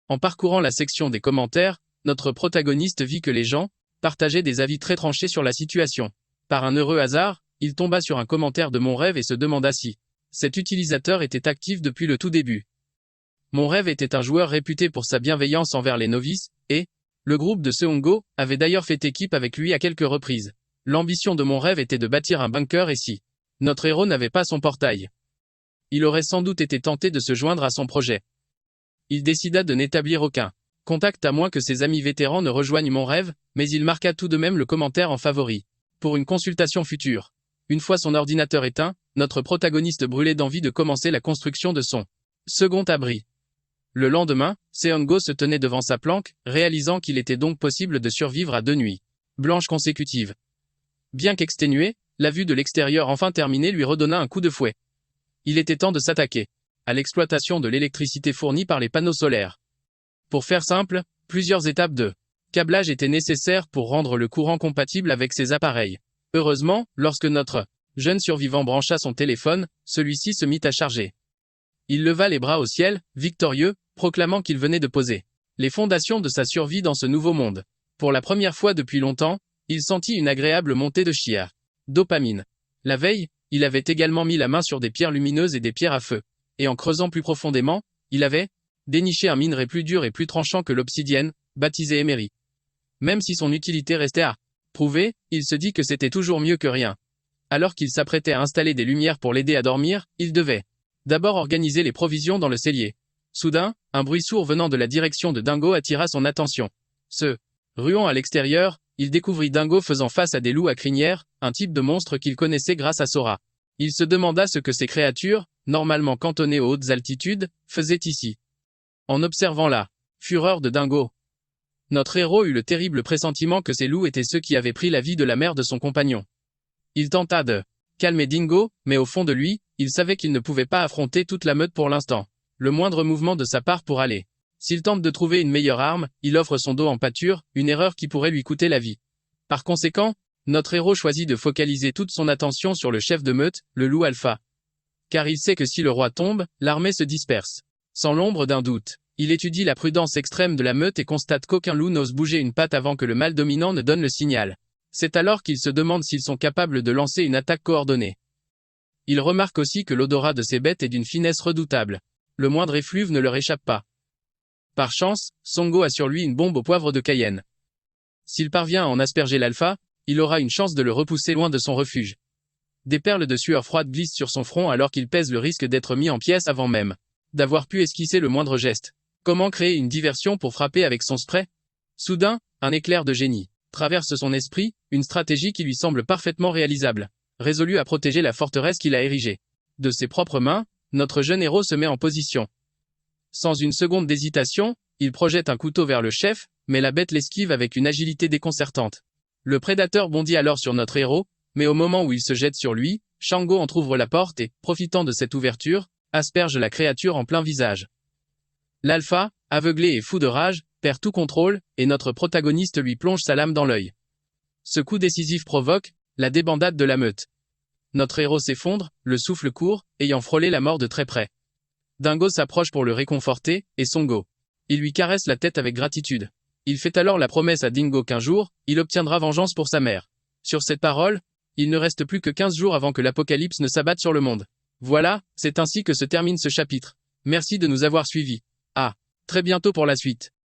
En parcourant la section des commentaires, notre protagoniste vit que les gens partageaient des avis très tranchés sur la situation. Par un heureux hasard, il tomba sur un commentaire de Mon Rêve et se demanda si cet utilisateur était actif depuis le tout début. Mon Rêve était un joueur réputé pour sa bienveillance envers les novices, et le groupe de Seongo avait d'ailleurs fait équipe avec lui à quelques reprises. L'ambition de Mon Rêve était de bâtir un bunker et si notre héros n'avait pas son portail, il aurait sans doute été tenté de se joindre à son projet. Il décida de n'établir aucun contact à moins que ses amis vétérans ne rejoignent Mon Rêve, mais il marqua tout de même le commentaire en favori pour une consultation future. Une fois son ordinateur éteint, notre protagoniste brûlait d'envie de commencer la construction de son second abri. Le lendemain, Seongo se tenait devant sa planque, réalisant qu'il était donc possible de survivre à 2 nuits blanches consécutives. Bien qu'exténué, la vue de l'extérieur enfin terminée lui redonna un coup de fouet. Il était temps de s'attaquer à l'exploitation de l'électricité fournie par les panneaux solaires. Pour faire simple, plusieurs étapes de câblage étaient nécessaires pour rendre le courant compatible avec ces appareils. Heureusement, lorsque notre jeune survivant brancha son téléphone, celui-ci se mit à charger. Il leva les bras au ciel, victorieux, proclamant qu'il venait de poser les fondations de sa survie dans ce nouveau monde. Pour la première fois depuis longtemps, il sentit une agréable montée de dopamine. La veille, il avait également mis la main sur des pierres lumineuses et des pierres à feu. Et en creusant plus profondément, il avait déniché un minerai plus dur et plus tranchant que l'obsidienne, baptisé émery. Même si son utilité restait à prouver, il se dit que c'était toujours mieux que rien. Alors qu'il s'apprêtait à installer des lumières pour l'aider à dormir, il devait d'abord organiser les provisions dans le cellier. Soudain, un bruit sourd venant de la direction de Dingo attira son attention. Se ruant à l'extérieur, il découvrit Dingo faisant face à des loups à crinière, un type de monstre qu'il connaissait grâce à Sora. Il se demanda ce que ces créatures, normalement cantonnées aux hautes altitudes, faisaient ici. En observant la fureur de Dingo, notre héros eut le terrible pressentiment que ces loups étaient ceux qui avaient pris la vie de la mère de son compagnon. Il tenta de calmer Dingo, mais au fond de lui, il savait qu'il ne pouvait pas affronter toute la meute pour l'instant. Le moindre mouvement de sa part pour aller. S'il tente de trouver une meilleure arme, il offre son dos en pâture, une erreur qui pourrait lui coûter la vie. Par conséquent, notre héros choisit de focaliser toute son attention sur le chef de meute, le loup alpha. Car il sait que si le roi tombe, l'armée se disperse. Sans l'ombre d'un doute, il étudie la prudence extrême de la meute et constate qu'aucun loup n'ose bouger une patte avant que le mâle dominant ne donne le signal. C'est alors qu'il se demande s'ils sont capables de lancer une attaque coordonnée. Il remarque aussi que l'odorat de ces bêtes est d'une finesse redoutable. Le moindre effluve ne leur échappe pas. Par chance, Songo a sur lui une bombe au poivre de Cayenne. S'il parvient à en asperger l'alpha, il aura une chance de le repousser loin de son refuge. Des perles de sueur froide glissent sur son front alors qu'il pèse le risque d'être mis en pièces avant même d'avoir pu esquisser le moindre geste. Comment créer une diversion pour frapper avec son spray? Soudain, un éclair de génie traverse son esprit, une stratégie qui lui semble parfaitement réalisable. Résolu à protéger la forteresse qu'il a érigée de ses propres mains, notre jeune héros se met en position. Sans une seconde d'hésitation, il projette un couteau vers le chef, mais la bête l'esquive avec une agilité déconcertante. Le prédateur bondit alors sur notre héros, mais au moment où il se jette sur lui, Shango entr'ouvre la porte et, profitant de cette ouverture, asperge la créature en plein visage. L'alpha, aveuglé et fou de rage, perd tout contrôle, et notre protagoniste lui plonge sa lame dans l'œil. Ce coup décisif provoque la débandade de la meute. Notre héros s'effondre, le souffle court, ayant frôlé la mort de très près. Dingo s'approche pour le réconforter, et Songo. Il lui caresse la tête avec gratitude. Il fait alors la promesse à Dingo qu'un jour, il obtiendra vengeance pour sa mère. Sur cette parole, il ne reste plus que 15 jours avant que l'apocalypse ne s'abatte sur le monde. Voilà, c'est ainsi que se termine ce chapitre. Merci de nous avoir suivis. À très bientôt pour la suite.